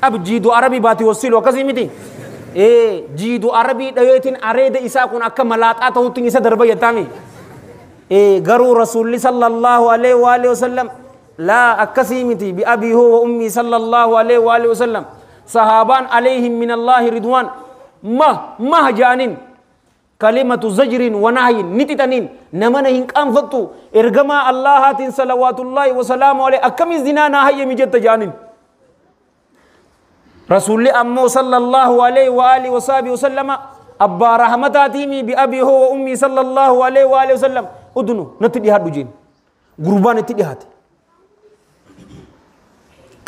qab jiidu arabii baati wasiilu akkasii miti jiidu arabii dhaweetiin areeda isaa kun akka malaaxaa ta'utti isa darba jettaami garuu rasuulli sallallahu alaihi wa alihi wasallam لا أكسيمتي بأبي هو وأمي صلى الله عليه وآله وسلم صحابان عليهم من الله رضوان ما جانين كلمة زجر ونهي نتتنين نمنا هنك أنفتو إرغما الله هاتين صلوات الله وسلام عليه أكم الزنا نهي مجد جانين رسول أمو صلى الله عليه وآله وصحبه وسلم أبا رحمتاتيمي بأبي هو وأمي صلى الله عليه وآله وسلم أدنو نتدي هادو جين قربان نتدي هاتي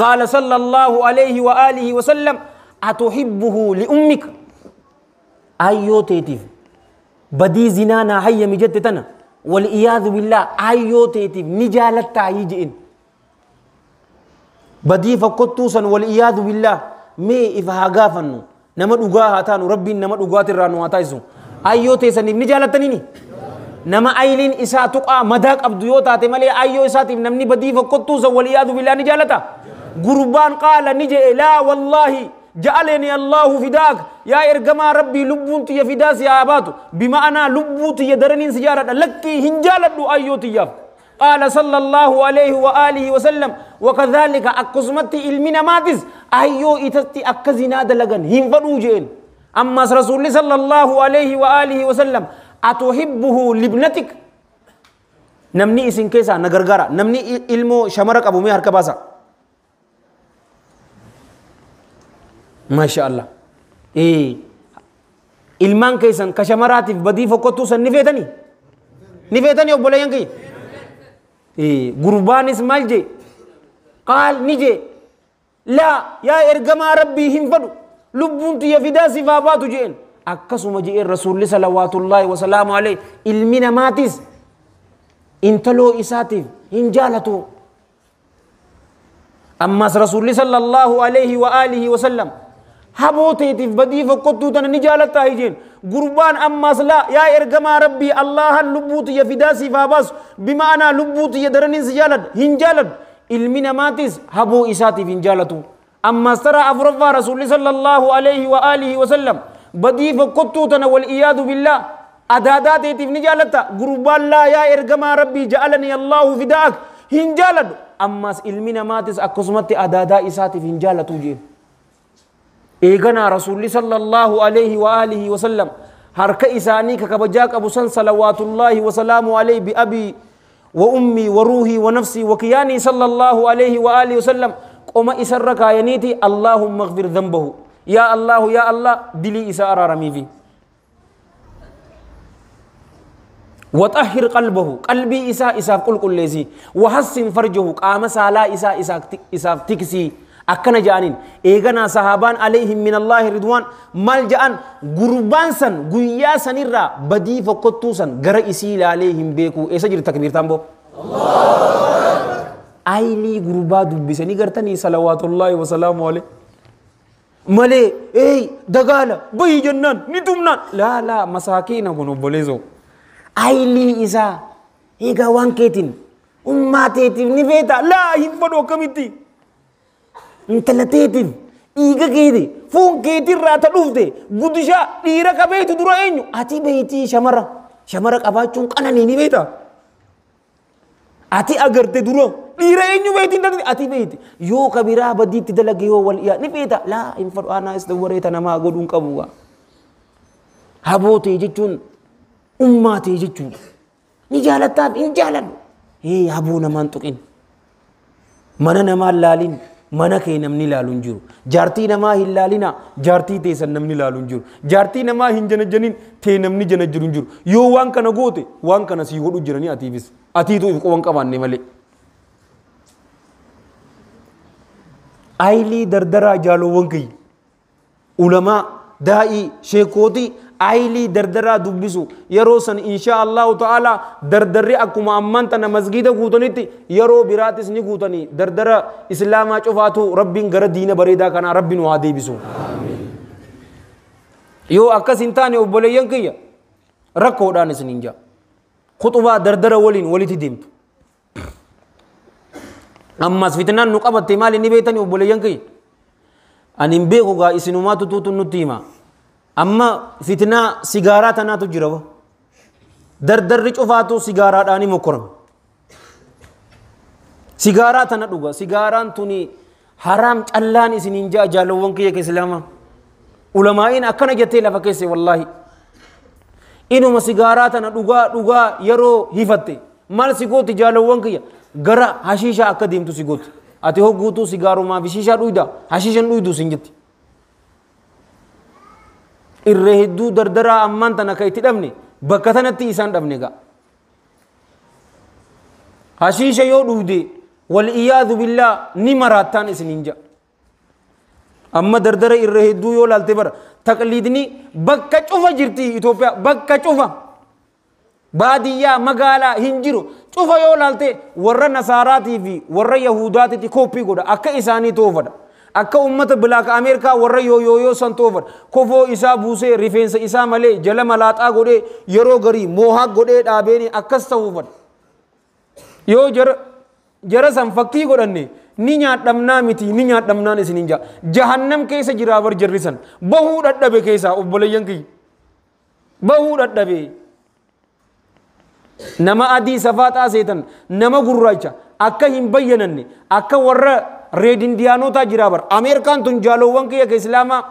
قال صلى الله عليه وآله وسلم أتحبه لأمك أيو تيتيف بدي زنانا هيا مجدتنا والإياذ بالله أيو تيتيف نجالت تعيجئن بدي فقطوسا والإياذ بالله مي إفهاقافنو نمد أغاها تانو ربي نمد أغات الرانو هاتايزو أيو تيسن نجالت تنيني نما أيلين إساتقا مداك أبديوتا تمالي أيو إساتيف نمني بدي فقطوسا والإياذ بالله نجالتا قربان قال نجي لا والله جعلني الله فداك يا إرجما ربي لبونت يا فداس يا أباتو بما أنا لبوت يا درنين سجارة لكي هنجالة أيوتي يا قال صلى الله عليه وآله وسلم وكذلك أقسمت علمنا ماتز أيو إتتي أكزنا دلغن هم فروجين أما رسول صلى الله عليه وآله وسلم أتحبه لابنتك نمني إسن كيسا نغرغرا نمني علمو شمرك أبو ميهر كباسا ما شاء الله ilmaan keessan ka shamaraatiif badii fokkottuu san ni feetani obboleeyyan kiyya gurbaanis maal jee qaal ni jee laa yaa ergamaa rabbii hin fadhu lubbuun tiyya fidaa sifaa baatu jeen akkasuma jeen rasuulli salawaatullaahi wasalaamu alayhi ilmi namaatis intaloo isaatiif hin jaalatu ammas rasuulli sallallahu alayhi wa alihi wasallam habooteetiif badii fokkottuu tana ni jaalataa hijeen gurbaan ammas laa yaa ergamaa rabbii allahan lubbuu tiyya fidaa sifaa baasu bimaanaa lubbuu tiyya daraniin si jaaladu hin jaaladu ilmi namaatis haboo isaatiif hin jaalatu ammas tara afuraffaa rasuulli sallallahu alayhi wa alihi wasallam badii fokkottuu tana wal iyaadu billaa adaadaateetiif ni jaalata gurbaan laa yaa ergamaa rabbii ja'alani allahu fidaak hin jaaladu ammas ilmi namaatis akkasumatti adaadaa isaatiif hin jaalatu jeen إيغنا رسول صلى الله عليه وآله وسلم حركة إساني ككبجاك أبو سن صلوات الله وسلامه عليه بأبي وأمي وروحي ونفسي وكياني صلى الله عليه وآله وسلم قم إسرك آيانيتي اللهم اغفر ذنبه يا الله دلي إساء رمي فيه وطهر قلبه قلبي إساء كل ليسي وحسن فرجه قام سالا إساء تكسي akkana ja'anin eegana sahaban alayhim min Allah ridwan mal ja'an gurban san guyyaa sanirra badii fokkottuu san gara isii ilaalee beeku eessa jirta takbiirtaan boo ayli gurbaa dubbisanii gartanii salawaatullaahi wa salaamu alayhi malee dagaala bayi jannaan ni tumnaan laa masaakiina kun obboleeso ayli isaa eegaa waan keetiin ummaateetiif ni feeta laa hin fadhu akkamitti intalateetiin dhiiga keeti foon keetirraa ta dhufte gudishaa dhiira qabeetu dura eenyu ati beeytii shamara qabaachuun qananii ni beeta ati agarte dura dhiira eenyu beeytiin ati beeyti yoo kabiraa badiitti dalage yoo wal iyaa ni beeta laa hin fadhu aanaa isa wareeta namaa godhuun qabu habootee jechuun ummaatee jechuun ni jaalattaaf hin jaaladhu haboo namaan tuqin mana namaan laalin mana kee namni laaluun jiru jaartii namaa hin laalina jaartii teessan namni laaluun jiru jaartii namaa hin janajjanin tee namni janajjiruun jiru yoo waan kana goote waan kana sii godhu jiranii atiifis atiitu if qoban qabaanne malee aylii dardaraa jaalowwan kiyya ulamaa daa'ii sheekootii aylii dardaraa dubbisu yeroo san insha Allahu ta'ala dardarri akkuma amman tana masgiida guutanitti yeroo biraatis ni guutanii dardara islaamaa cufaatu rabbiin gara diina bareedaa kanaa rabbiin waa deebisu yoo akkas hin taane obboleeyyan kiyya rakkoodhaan isiniin jaa khuxubaa dardara waliin walitti deemtu ammas fitnaan nu qabatte maali ni beetanii obboleeyyan kiyya ani hin beeku gaa isinumaatu tuutu nutti hima amma fitnaa sigaaraa tanaatu jira dardarri cufaatu sigaaraadhaani mokkorame sigaaraa tana dhuga sigaaraan tuni haraam callaan isiniin jaa jaalowwan kiyya ke islaama ulamaa'iin akkana jettee lafa keesse wallaahi inuma sigaaraa tana dhugaa yeroo hifatte maal sigooti jaalowwan kiyya gara hashiishaa akka deemtu sigooti ati hogguutuu sigaarumaa fi shiishaa dhuyda hashiishan dhuydu sin jetti irree hedduu dardaraa ammaan tana ka itti dhabne bakka tanatti isaan dhabne gaa hashiisha yoo dhuyde wal iyaadu billaa ni maraattaan isiniin jaa amma dardara irree hedduu yoo laalte bara taqliidni bakka cufa jirti Itoophiyaa bakka cufa baadiyyaa magaalaa hin jiru cufa yoo laalte warra nasaaraatii fi warra yahudaatitti kooppii godha akka isaanii toofadha akka ummata bilaaka Ameerikaa warra yoo san toofadha kofoo isaa buusee rifeensa isaa malee jala malaaxaa godhee yeroo garii moohaa godhee dhaabeeni akkas ta'uufadha yoo jara san fakkii godhanne ni nyaadhamnaa miti ni nyaadhamnaan isiniin jaa jahannam keessa jiraa bar jarrisan bahuu dhadhabe keessaa obboleeyyan kiyya bahuu dhadhabe nama adii safaaxaa seetan nama gurraacha akka hin bayyananne akka warra reed indiyaanotaa jira bar Ameerikaan tun jaalowwan kiyya ka islaamaa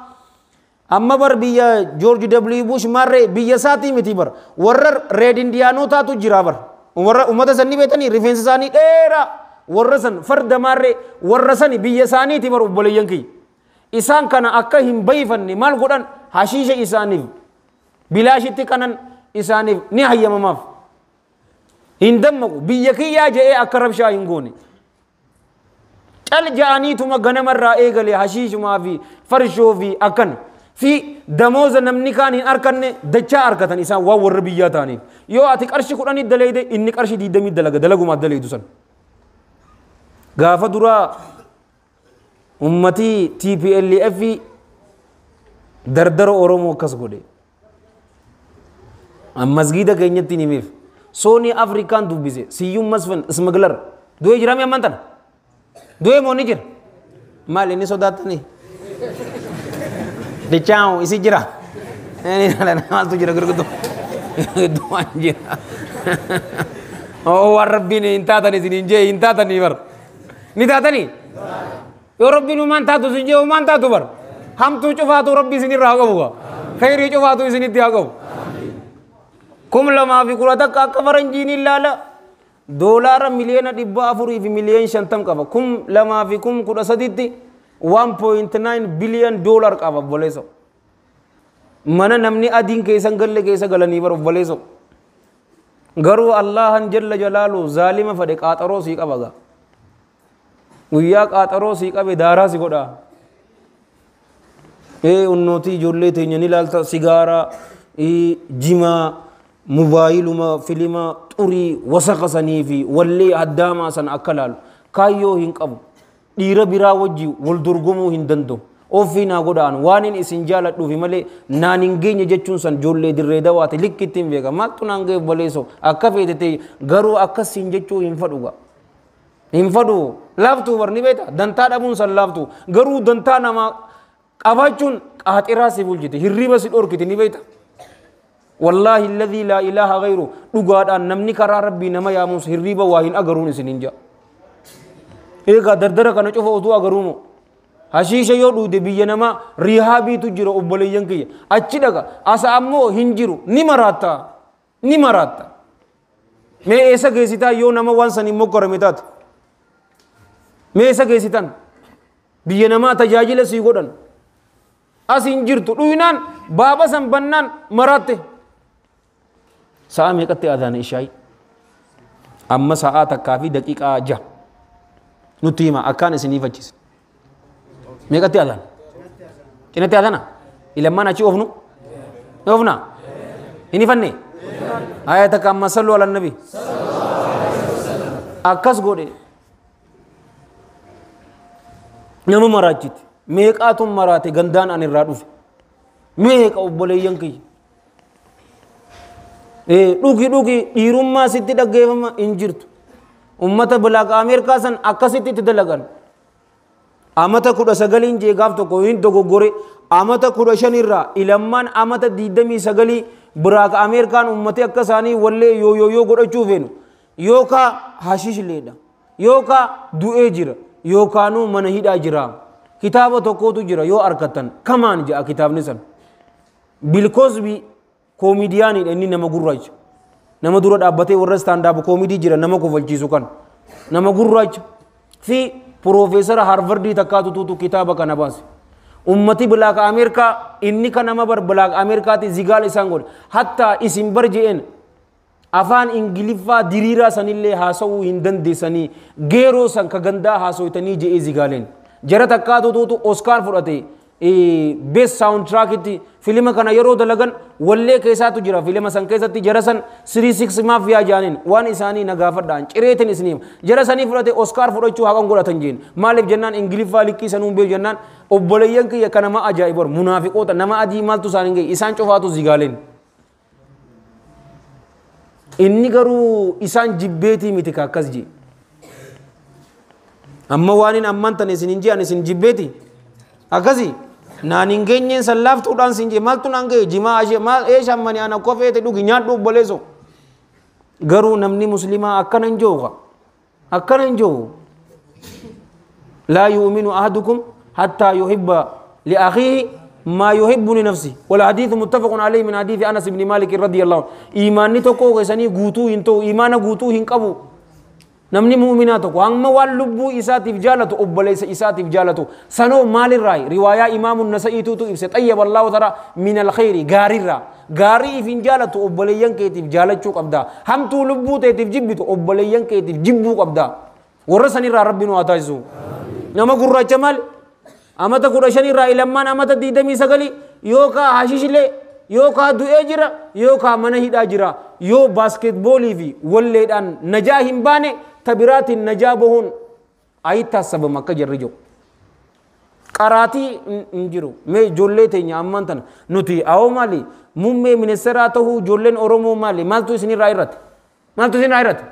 amma bar biyya George W Bush marre biyya isaatii miti bar warra reed indiyaanotaatu jira bar warra ummata sanni beetanii rifeensa isaanii dheeraa warra san farda marre warra sani biyya isaaniiti bar obboleeyyan kiyya isaan kana akka hin bayfanne maal godhan hashiisha isaaniif bilaashitti kanan isaaniif ni hayyamamaaf hin dammaku biyya kiyyaa je'ee akka rabshaa hin goone cal ja'aniituma ganamarraa eegale hashiishumaa fi farshoo fi akkan fi damooza namni kaan hin arkanne dachaa arkatan isaan waan warra biyyaa ta'aniif yoo ati qarshi 10 daleeyde inni qarshi 20 dalaga dalagumaaf daleeydu san gaafa duraa ummatii TPLF dardara Oromoo akkas godhe masgiida keenyatti nimeef soonii Afrikaan dubbise siyyuun masfan ismaglar du'ee jiraame amman tana du'ee moo ni jira maal inni sodaatanii dichaan isi jira maaltu jira gurguddoo waan jira waan rabbiin hin taatan isin hin jee hin taatanii bar ni taatanii yoo rabbiin umaan taatu isin jee umaan taatu bar hamtuu cufaatu rabbi isinirraa haa qabu khayrii cufaatu isinitti haa qabu kum lama fi kura takka akka faranjiin ilaala doolaara miliyoona 400 fi miliyoona 50 qaba kum lama fi kum 13tti 1.9 billion dollar qaba boleso mana namni adiin keessan galle keessa galanii bar boleso garuu Allahan jalla jalaalu zaalima fade qaaxaroo sii qaba ga guyyaa qaaxaroo sii qabe daaraa si godha unnootii ijoollee teenya ni ilaalta sigaaraa jimaa موبايلما فيلما طري وسقسني في ولي هداما سن أكلال كايو هنكبو ديرا برا وجي والدرغمو هندندو أوفينا غدان وانين إسنجالة دو في ملي نانينجين يجتشون سن جولي دريدا واتي لكتين بيغا ما تنانجي بليسو أكفي تتي غرو أكس سنجتشو هنفدوغا هنفدو لافتو ورني بيتا دنتا دابون سن لافتو غرو دنتا نما قباچون قاتراسي بولجتي هرّيبا سيدور كتي نبيتا والله الذي لا إله غيره دغادان نمني كرا ربي نما يا موس هريبا واهين اغرون سننجا ايغا دردره كن چوفو تو اغرونو حشيشه يو دو دبي نما ريحابي تجرو اوبليين كي اچي دغا اسامو هنجرو نيمراتا مي ایسا گيسيتا يو نما وانسني مكرمتات مي ایسا گيسيتان بي نما تجاجل سي گودن اس هنجرتو دوينان بابا سن بنان مراته سامي قتي أذان إشاي أما ساعات كافي دقيقة جا نتيما أكان سني فجس مي قتي أذان كنا تي أذانا إلى ما نأتي أوفنا إني فني آية كما صلوا على النبي أكاس غوري نمو مراجت ميك آتم مراتي غندان عن الرادوف ميك أو بوليان كي dhugi dhiirummaa sitti dhaggeeffama hin jirtu ummata bilaaqa Ameerikaa san akkasitti itti dalagan amata 19 jeegaaf tokko hin dogoggore amata 15 irraa ilammaan amata 29 bilaaqa Ameerikaan ummati akka isaanii wallee yoo godhachuu feenu yookaa hashish leedha yookaa du'ee jira yookaanuu mana hidhaa jira kitaaba tokkotu jira yoo arkatan kamaan ja'a kitaabni san bilkoosbii كوميدياني إني نما غراج نما دورة أبتة ورا ستاند أب كوميدي جرا نما كوفلجي سكان نما غراج في بروفيسور هارفارد تكاتو تو كتابة كنباس ummati balaak Amerika inni kana mabar balaak Amerikaati zigaal isaan godhe hatta isin barjeen afaan ingiliffa diriira sanillee haasawuu hin dandeessanii geeroo san ka gandaa haasoytanii jee zigaalen jara takkaatu tuutu Oscar fudhate best soundtrack itti filima kana yeroo dalagan wallee keessaatu jira filima san keessatti jara san 36 mafia jaanin waan isaanii nagaafadhaan cireetin isniim jara sanii fudhate Oscar fudhachuu haqan godhatan jeen maaliif jennaan ingiliffa likkii sanuun bee jennaan obboleeyyan kiyya kana ma ajaa'ibor munaafiqoota nama adii maaltu isaan gee isaan cofaatu zigaalen inni garuu isaan jibbeetii miti ka akkas jee amma waanin amman tan isin injii an isin jibbeeti akkasi naan hin geenyeen sallaaftuudhaan sin jee maaltu naan gee jimaa ashee maal eeshaan mani ana kofeete dhugi nyaadhu obboleeso garuu namni muslimaa akkana hin jooga akkana hin joogu laa yu'minu ahadukum hattaa yuhibba liakhiihi ما يحب لنفسه والحديث متفق عليه من حديث أنس بن مالك رضي الله عنه إيماني تكو غسني غوتو هنتو إيمان غوتو هنقبو نمني مؤمناتك وأما واللبو إسات إفجالته أبليس إسات إفجالته سنو مال الرأي رواية إمام النسائي توتو إفسد طيب الله ترى من الخير غاري الرأي غاري إفجالته أبليان كيت إفجالته قبدا هم تو لبو تيت إفجبته أبليان كيت إفجبو قبدا ورسني ربنا واتايزو نما قرر جمال amata 15 irraa ilmaan amata 29 yookaa hashishilee yookaa du'ee jira yookaa mana hidhaa jira yoo basketboolii fi walleedhaan najaa hin baane tabiraatiin najaa bahuun ayitaa sababa akka jarri jiru qaraatii hin jiru mee ijoollee teenya ammaan tana nuti awoo maali muummee ministeeraa ta'uu ijoolleen oromoo maali maaltu isinirraa irratti maaltu isinirraa irratti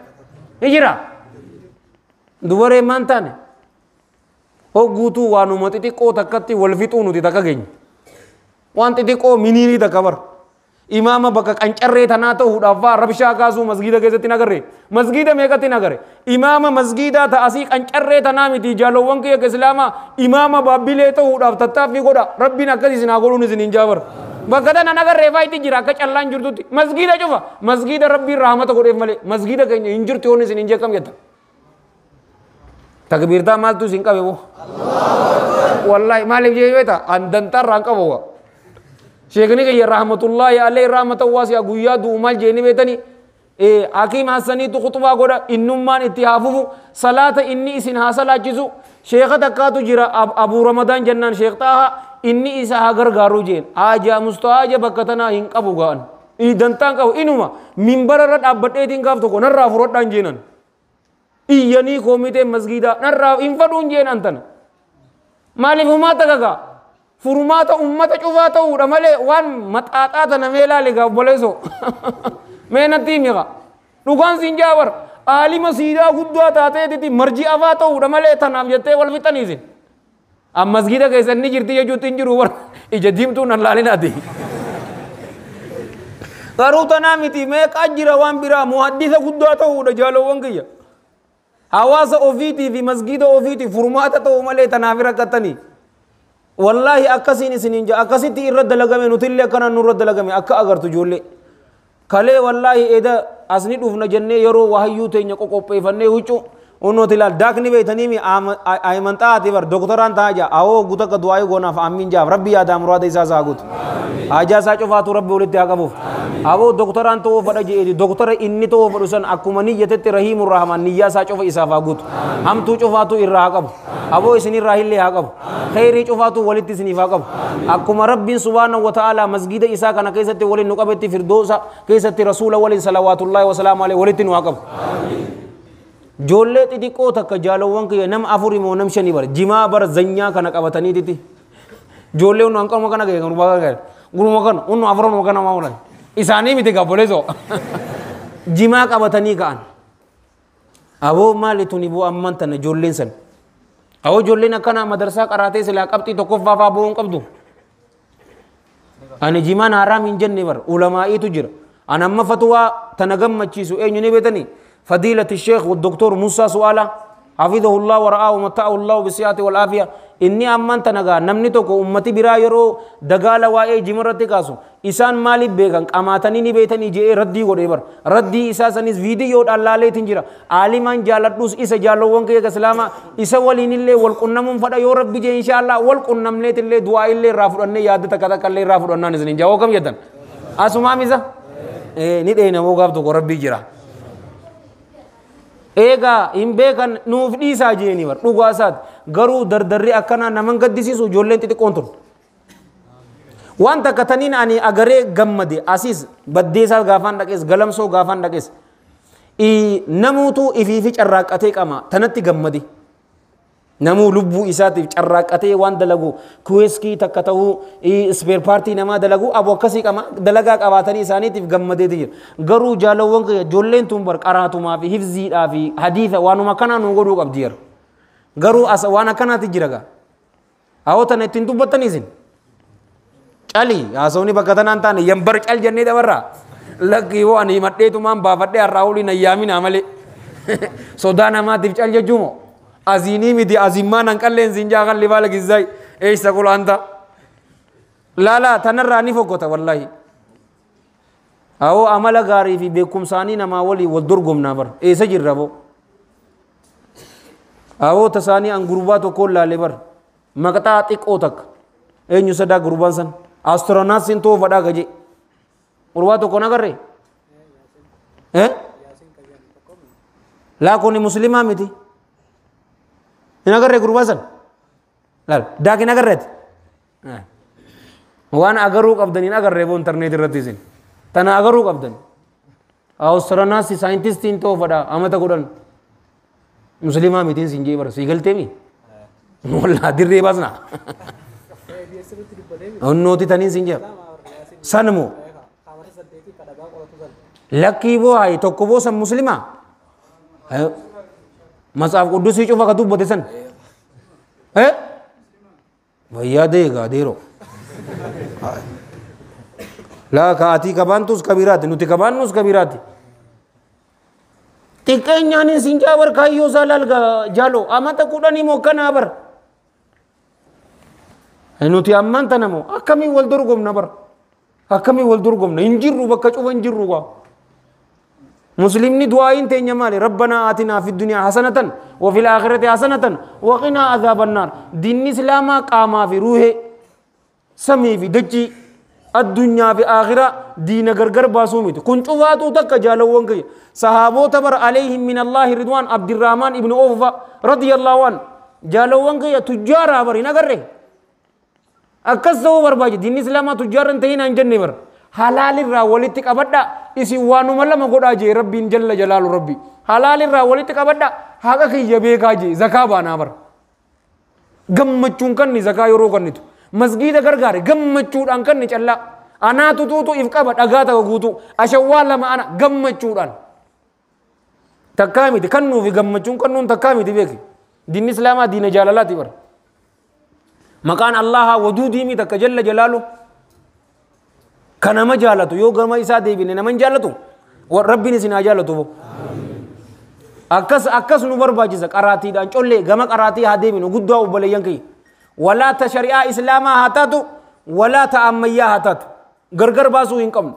hijira dubaree maan taane hogguutuu waanuma xixiqqoo takkatti wal fixuu nuti takka keenya waan xixiqqoo miniinii takka bar imaama bakka qancarree tanaa ta'uudhaaf faa rabshaa kaasuu masgiida keessatti nagarre masgiida meeqatti nagare imaama masgiidaa ta'asii qancarree tanaa miti jaalowwan kiyya islaamaa imaama baabbilee ta'uudhaaf tattaaffii godha rabbiin akkasii isin haa godhuun isin hin jaabar bakka tana nagarree faayitii jira akka callaan jirtutti masgiida cufa masgiida rabbiin rahmata godheef malee masgiida keenya hin jirtu yoon isin hin jeeqam jetta takbirtaa maaltu isin qabe moo wallahi maaliif jeeyoeta andantar ran qabo wa sheekni kiyya rahmatullahi alayhi rahmatan wasi'a guyyaa du'umal jeeni beetani hakiim hassaniitu khutbaa godha innummaan itti haafufu salaata inni isin haa salaachisu sheeka takkaatu jira abuu ramadaan jennaan sheek tahaa inni isa haa gargaaru jeen haajaa mustahaaja bakka tanaa hin qabu ga'an dantaan qabu inuma minbararra dhaabbadheetiin gaaf tokko narraa furodhaan jeenan iyyanii komitee masgiida narraa hin fadhuun jeen antana maaliif humaata gagaa furmaata ummata cufaa ta'uudha malee waan maxaaxaa tana mee ilaali gaa obboleeso mee natti himiqa dhugaan siin jaabar aalima siidaa guddaa taateetiti marji afaa ta'uudha malee tanaaf jettee wal fixaniisin amma masgiida keessan ni jirti jechuutti hin jiru war ija diimtuu nan laalinaati garuu tanaa miti meeqaa jira waan biraa muhaddisa guddaa ta'uudha jaalowwan kiyya hawaasa ofiitii fi masgiida ofiitii furmaata ta'uu malee tanaaf rakkatanii wallahi akkasiin isiniin jaa akkasitti irra dalagame nutillee akkanaan nurra dalagame akka agartu ijoollee kalee wallahi eda asni dhufna jennee yeroo wahayyuu teenya qoqopheeffannee huccuu unnoti laal daakni beeytaniimi aymanxaati bar doktoraan taa jaa awoo guuta akka du'aayii goonaaf aamiin jaaf rabbi yaadaa muraada isaa isaa guutu haajaa isaa cufaatu rabbi walitti haa qabuuf awoo doktoraan ta'uu fadha je'eeti doktora inni ta'uu fadhu san akkuma niyyatetti rahiimur rahmaan niyyaa isaa cufa isaaf haa guutu hamtuu cufaatu irraa haa qabu awoo isin irraa illee haa qabu khayrii cufaatu walitti isiniif haa qabu akkuma rabbiin subhaanahu wa ta'aalaa masgiida isaa kana keessatti waliin nu qabetti firdoosa keessatti rasuula waliin salawaatullaahi wa salaamu alayhi walitti nu haa qabu ijoollee xixiqqoo takka jaalowwan kiyya nama afur moo nam shanii bara jimaa bara zanyaa kana qabataniititi ijoollee hundu hanqaluma kana ga'e guruma kana hundu afuruma kana maamulan isaanii miti gabboleeso jimaa qabatanii ka'an aboo maali tuni boo amman tana ijoolleen san awoo ijoolleen akkana madarsaa qaraatee silaa qabxii tokkoffaa faa bo'uun qabdu ani jimaan haraam hin jenne bara ulamaa'iitu jira an amma fatwaa tana gammachiisu eenyu ni beetanii فضيلة الشيخ والدكتور موسى سؤالا حفظه الله ورعاه ومتعه الله بالصحة والعافية إني أمانت نجا نمني توكو أمتي برا يرو دجال واي جمرتي كاسو إنسان مالي بيجان أماتني نبيتني جي ردي غريبر ردي إساسا نس فيديو الله ليه تنجرا عالمان جالت دوس إسا جالوون كي كسلاما إسا ولين اللي والقنام فدا يورب بيجي إن شاء الله والقنام ليه تلي دعاء اللي رافض أني ياد تكذا كله رافض أننا نزنين جاو كم يدن أسمع ميزا نيد أنا وقف تو رب بيجرا eega hin beekan nuuf dhiisaa jeeni bar dhugaasaat garuu dardarri akkana naman gaddisiisu ijoolleen xixiqqoon tun waan takka taniin ani agaree gammade asiis baddeesaa gaafaan dhaqees galamsoo gaafaan dhaqees namuutu ifiifi carraaqqatee qama tanatti gammade namuu lubbuu isaatiif carraaqqatee waan dalagu kuweeskii takka ta'uu ispeer paartii namaa dalagu abu akkasii qama dalagaa qabaatanii isaaniitiif gammadeeti jira garuu jaalawwan kiyya ijoolleen tun bar qaraatumaa fi hifziidhaa fi hadiisa waanuma kanaa nu godhuu qabdi jira garuu waan akkanaati jira gaa hawoo tana ittiin dubbattanii isin calii haasawni bakka tanaan taane yambar cal jennee dabarraa Lakki yoo ani madheetumaan baafadhee har'aa olii na yaamina malee sodaa namaatiif cal jechuumo aziinii miti azimmaan hanqalleen siinjaa kan libaala gizzaayi eessa qulaanta laalaa tanarraa ni fokkota wallaahi awoo amala gaarii fi beekumsaanii namaa walii wal dorgomnaa bar eessa jirra boo awoo tasaanii an gurbaa tokkoon laalee bar maqxaa xiqqoo takka eenyu sadaa gurbaan san astronaatsin too fadhaa gaje gurbaa tokkoon agarree laa kuni muslimaa miti hin agarree gurbaa san laal daakin agarreeti waan agaruu qabdan hin agarree boo intarneet irratti isin tana agaruu qabdan astronaatsi saayintistiin too fadhaa amata godhan muslimaa mitiin sin jee bara sii galteemi wallaa dirree baasna onnooti taniin sin jee sanmoo lakkii boo hayi tokko boo san muslimaa matsaaf quddusii cufa ka dubbate san wayyaa deegaa deeroo laa kaatii kabaantus kabiraati nuti kabaannus kabiraati xiqqeenyaanin sinjaa bar kaayyoo isaa laalga jaalo amata kudhanii moo kanaa bar nuti ammaan tana moo akkamii wal dorgomna bar akkamii wal dorgomna hin jirru bakka cufa hin jirru gaa مسلمني دعائين تينيا مالي ربنا آتنا في الدنيا حسنة وفي الآخرة حسنة وقنا عذاب النار دين الإسلام قام في روحه سمي في دجي الدنيا في آخرة دين غرغر باسومي كنت واتو تك جالوان كي صحابو تبر عليهم من الله رضوان عبد الرحمن ابن عوف رضي الله عنه جالوان كي تجار عبر نغره أكسو برباجي دين الإسلام تجار انتهين انجن بر حلال الرا ولتك أبدا isi waanuma lama godhaa jee rabbiin jalla jalaalu rabbi halaalirraa walitti qabadha haqa kiyya beekaa jee zakaa baanaa bar gammachuun kanni zakaa yeroo kannitu masgiida gargaare gammachuudhaan kanni callaa anaatu tuutu if qaba dhagaa ta'u guutu ashawwaa lama ana gammachuudhaan takkaa miti kannuufi gammachuun kannuun takkaa miti beeki diinni islaamaa diina jaalalaati bar maqaan allaha waduudii mi takka jalla jalaalu kanama jaalatu yoo gama isaa deebine naman jaalatu rabbiin isin haa jaalatu bo akkas nu barbaachisa qaraatiidhaan collee gama qaraatii haa deebinu guddaa obboleeyyan kiyya walaa ta shari'aa islaamaa haa taatu walaa ta ammayyaa haa taatu gargar baasuu hin qabnu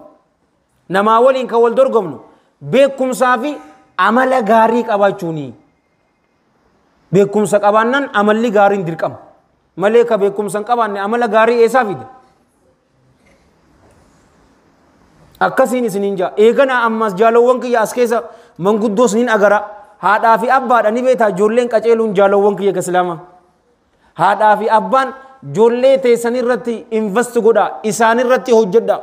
namaa waliin kan wal dorgomnu beekumsaa fi amala gaarii qabaachuuni beekumsa qabaannan amalli gaariin dirqama malee ka beekumsa hin qabaanne amala gaarii eessaa fide akkasiin isiniin jaa eegana ammas jaalawwan kiyya as keessa manguddoo isiniin agara haadhaa fi abbaadha ni beetaa ijoolleen qaceeluun jaalawwan kiyya islaama haadhaa fi abbaan ijoollee teessan irratti invest godha isaan irratti hojjedha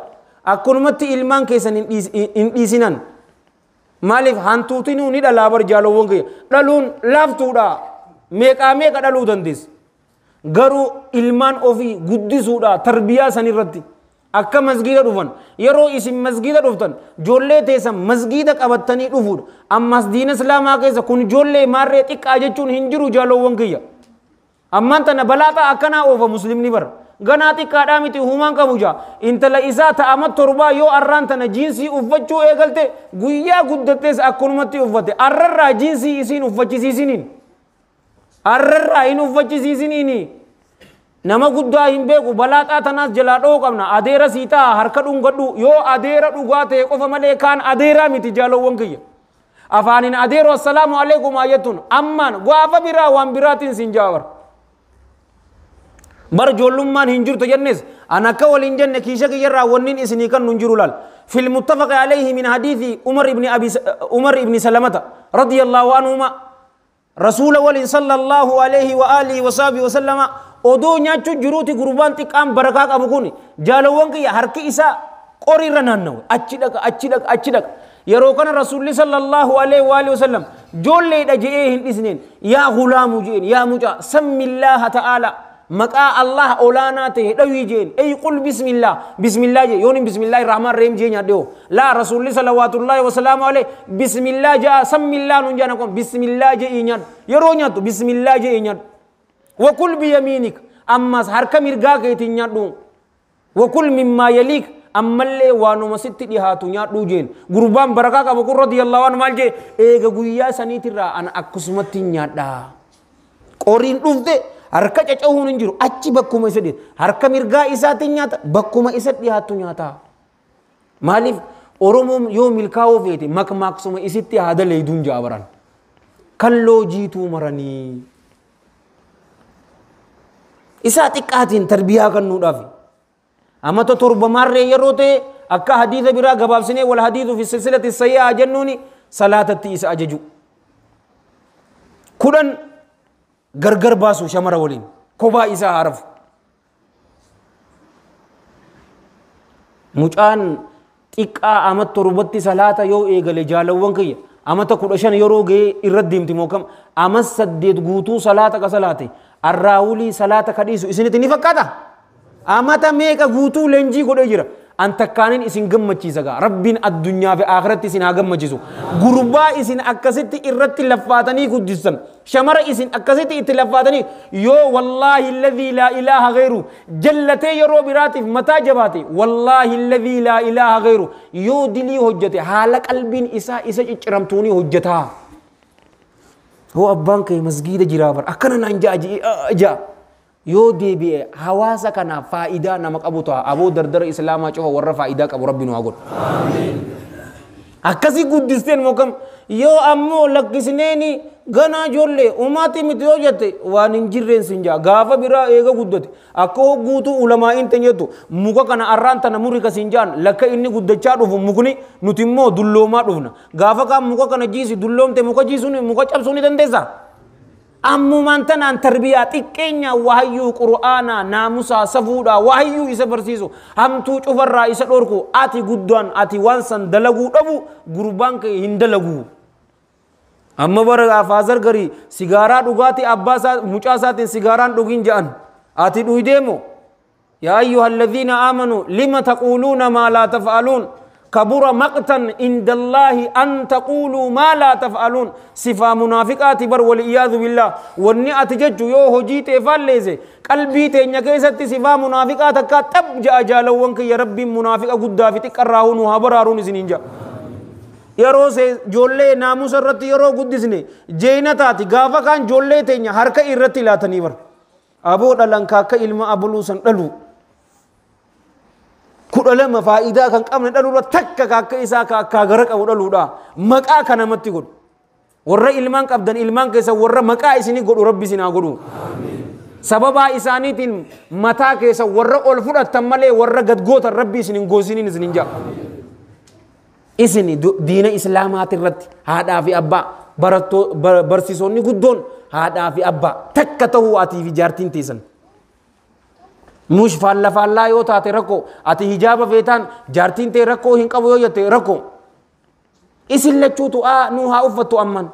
akkunumatti ilmaan keessan hin dhiisinan maaliif hantuutinuu ni dhalaa bar jaalawwan kiyya dhaluun laaftuudha meeqaa meeqa dhaluu dandeessa garuu ilmaan ofii guddisuudha tarbiyaa san irratti akka masgiida dhufan yeroo isin masgiida dhuftan ijoollee teessan masgiida qabattanii dhufuudha ammas diina islaamaa keessa kun ijoollee maarree xiqqaa jechuun hin jiru jaalawwan kiyya ammaan tana balaaxaa akkanaa oofa muslimni bara ganaa xiqqaadhaa miti humaan qabu jaa intala isaa ta'ama torbaa yoo arraan tana jiinsii uffachuu eegalte guyyaa guddattees akkanumatti uffate arrarraa jiinsii isiin uffachisiisiniin arrarraa hin uffachisiisiniini nama guddaa hin beeku balaaxaa tanaas jalaa dhoo qabna adeera siitaa harka dhungadhu yoo adeera dhugaa ta'e qofa malee kaan adeeraa miti jaalawwan kiyya afaanin adeero assalaamu alaikum ayatun ammaan gaafa biraa waan biraatiin sin jaawar bar joollummaan hin jirtu jennes an akka waliin jenne kiisha kiyyarraa wannin isinii kan nun jiru laal في المتفق عليه من حديث عمر ابن سلمة رضي الله عنهما رسول الله صلى الله عليه وآله وصحبه وسلم odoo nyaachuu jiruuti gurbaan xiqqaan barakaa qabu kun jaalawwan kiyya harki isaa qoriirra naannawe achi dhaqa yeroo kana rasuulli sallallahu alaihi wa alihi wasallam joolleedha je'ee hin dhisneen yaa gulaamu je'een yaa mucaa sammillaaha ta'ala maqaa allah olaanaa ta'e dhawii je'een ey qul bismillah jee yoon bismillaahi rahmaan rahiim jee nyaadhe hoo laa rasuulli salawwaatullaahi wasalaamu alaihi bismillah ja'a sammillah nun jaana kon bismillah je'ii nyaadhu yeroo nyaattu bismillah je'ii nyaadhu وكل بيمينك أما هركا مرغا كيتين يدو وكل مما يليك ammallee waanuma sitti dhihaatu nyaadhuu jeen gurbaan barakaa qabu kun radiyallahu anhu maal jee eega guyyaa saniitirraa ana akkasumatti nyaadhaa qoriin dhufte harka cacahuun hin jiru achi bakkuma isa dhiyaatu harka mirgaa isaatiin nyaata bakkuma isa dhiyaatu nyaata maaliif oromoon yoo milkaa'uu feete makmaaksuma isitti haada leeyduun jaabaran kalloo jiituu maranii isaa xiqqaatiin tarbiyaa kennuudhaaf amata torba marree yeroo ta'e akka hadiisa biraa gabaabsinee wal hadiisu fi silsilati sayyaa jennuuni salaatatti isa ajaju kudhan gargar baasu shamara waliin kophaa isaa harafu mucaan xiqqaa amata torbatti salaata yoo eegale jaalawwan kiyya amata 15 yeroo ga'e irra deemti mookam amas 8 guutuu salaata ka salaate arraawulii salaata kadhiisu isinitti ni fakkaata amata meeqa guutuu leenjii godhee jira an takkaanin isin gammachiisa gaa rabbiin addunyaa fi akhiratti isin haa gammachiisu gurbaa isin akkasitti irratti laffaatanii guddistan shamara isin akkasitti itti laffaatanii yoo wallaahi alladhii laa ilaaha ghayru jallatee yeroo biraatiif mataa jabaate wallaahi alladhii laa ilaaha ghayru yoo dilii hojjete haala qalbiin isaa isa cicciramtuuni hojjetaa hoo abbaan kee masgiida jiraa bar akkana naan jaa yoo deebi'e hawaasa kana faayidaa nama qabu ta'a aboo dardara islaamaa cufa warra faayidaa qabu rabbi nu haa godhu amiin akkasi guddisteen mokam yoo ammoo lakkisneeni ganaa ijoollee umaati miti yoo jette waan hin jirreen sin jaa gaafa biraa eega guddate akka guutuu ulamaa'iin tan jettu muka kana arraan tana muri ka sin jaan lakka inni guddachaa dhufu mukni nuti immoo dulloomaa dhufna gaafa kaan muka kana jiisi dulloomte muka jiisuun muka cabsuu ni dandeessa ammumaan tanaan tarbiyaa xiqqeenya wahayyuu qur'aanaa naamusaa safuudhaa wahayyuu isa barsiisu hamtuu cufarraa isa dhorku ati guddaan ati waan san dalaguu dhabu gurbaan kee hin dalagu amma bara faazar garii sigaaraa dhugaati abbaa mucaa isaatiin sigaaraan dhugin jedhan ati dhuydeemo yaa ayyuhalladhiina aamanuu lima taquuluuna maa laa taf'aluun كبر مقتا عند الله أن تقولوا ما لا تفعلون صفة منافقات بر والعياذ بالله وني أتجج يو هجيت فالليزي قلبي تينيا كيست صفة منافقات كتب جاء جالوانك يا ربي منافق قد في تكرهون وهبرارون سنينجا yeroo se jolle naamusa irratti yeroo guddisne jeenataati gaafa kan jolle teenya harka irratti laatanii bar aboo dhalan kaakka ilma abuluusan dhalu kudalama faayidaa kan qabne dhaluudha takka kaakka isaa kaakka gara qabu dhaluudha maqaa kanamatti godhu warra ilmaan qabdan ilmaan keessa warra maqaa isinii godhu rabbi isinaa godhu sababa isaaniitiin mataa keessa warra ol fudhatan malee warra gadgoota rabbi isinin goosiniin isinin jaa isini diina islaamaati irratti haadhaa fi abbaa barsiisonni guddoon haadhaa fi abbaa takka ta'uu atii fi jaartiin teessan mush faallaa yoo taate rakko ati hijaaba feetaan jaartiin tee rakkoo hin qabu yoo jette rakko isin lachuutu nu haa uffattu amman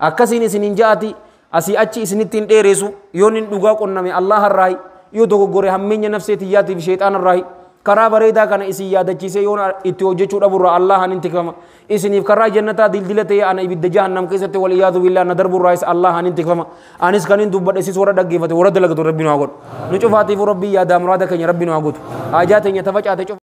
akkasiin isinin jaati asii achi isinittiin dheereessu yoo nin dhugaa qonname Allah harraayi yoo dogoggore hammeenya nafseetiyyaatiif sheexaan harraayi karaa bareedaa kana isin yaadachiisee yoo itti hojjechuu dhaburraa Allah hanin tikfama isiniif karaa jannataa dildila ta'e ana ibidda jahannam keessatti wal iyaadu billah na darburraa is Allah hanin tikfama anis kanin dubbadhe sis warra dhaggeeffate warra dalagatu rabbi nu haa godhu nu cufaatiif rabbi yaada muraada keenya rabbi nu haa godhu hajaa teenya tafacaate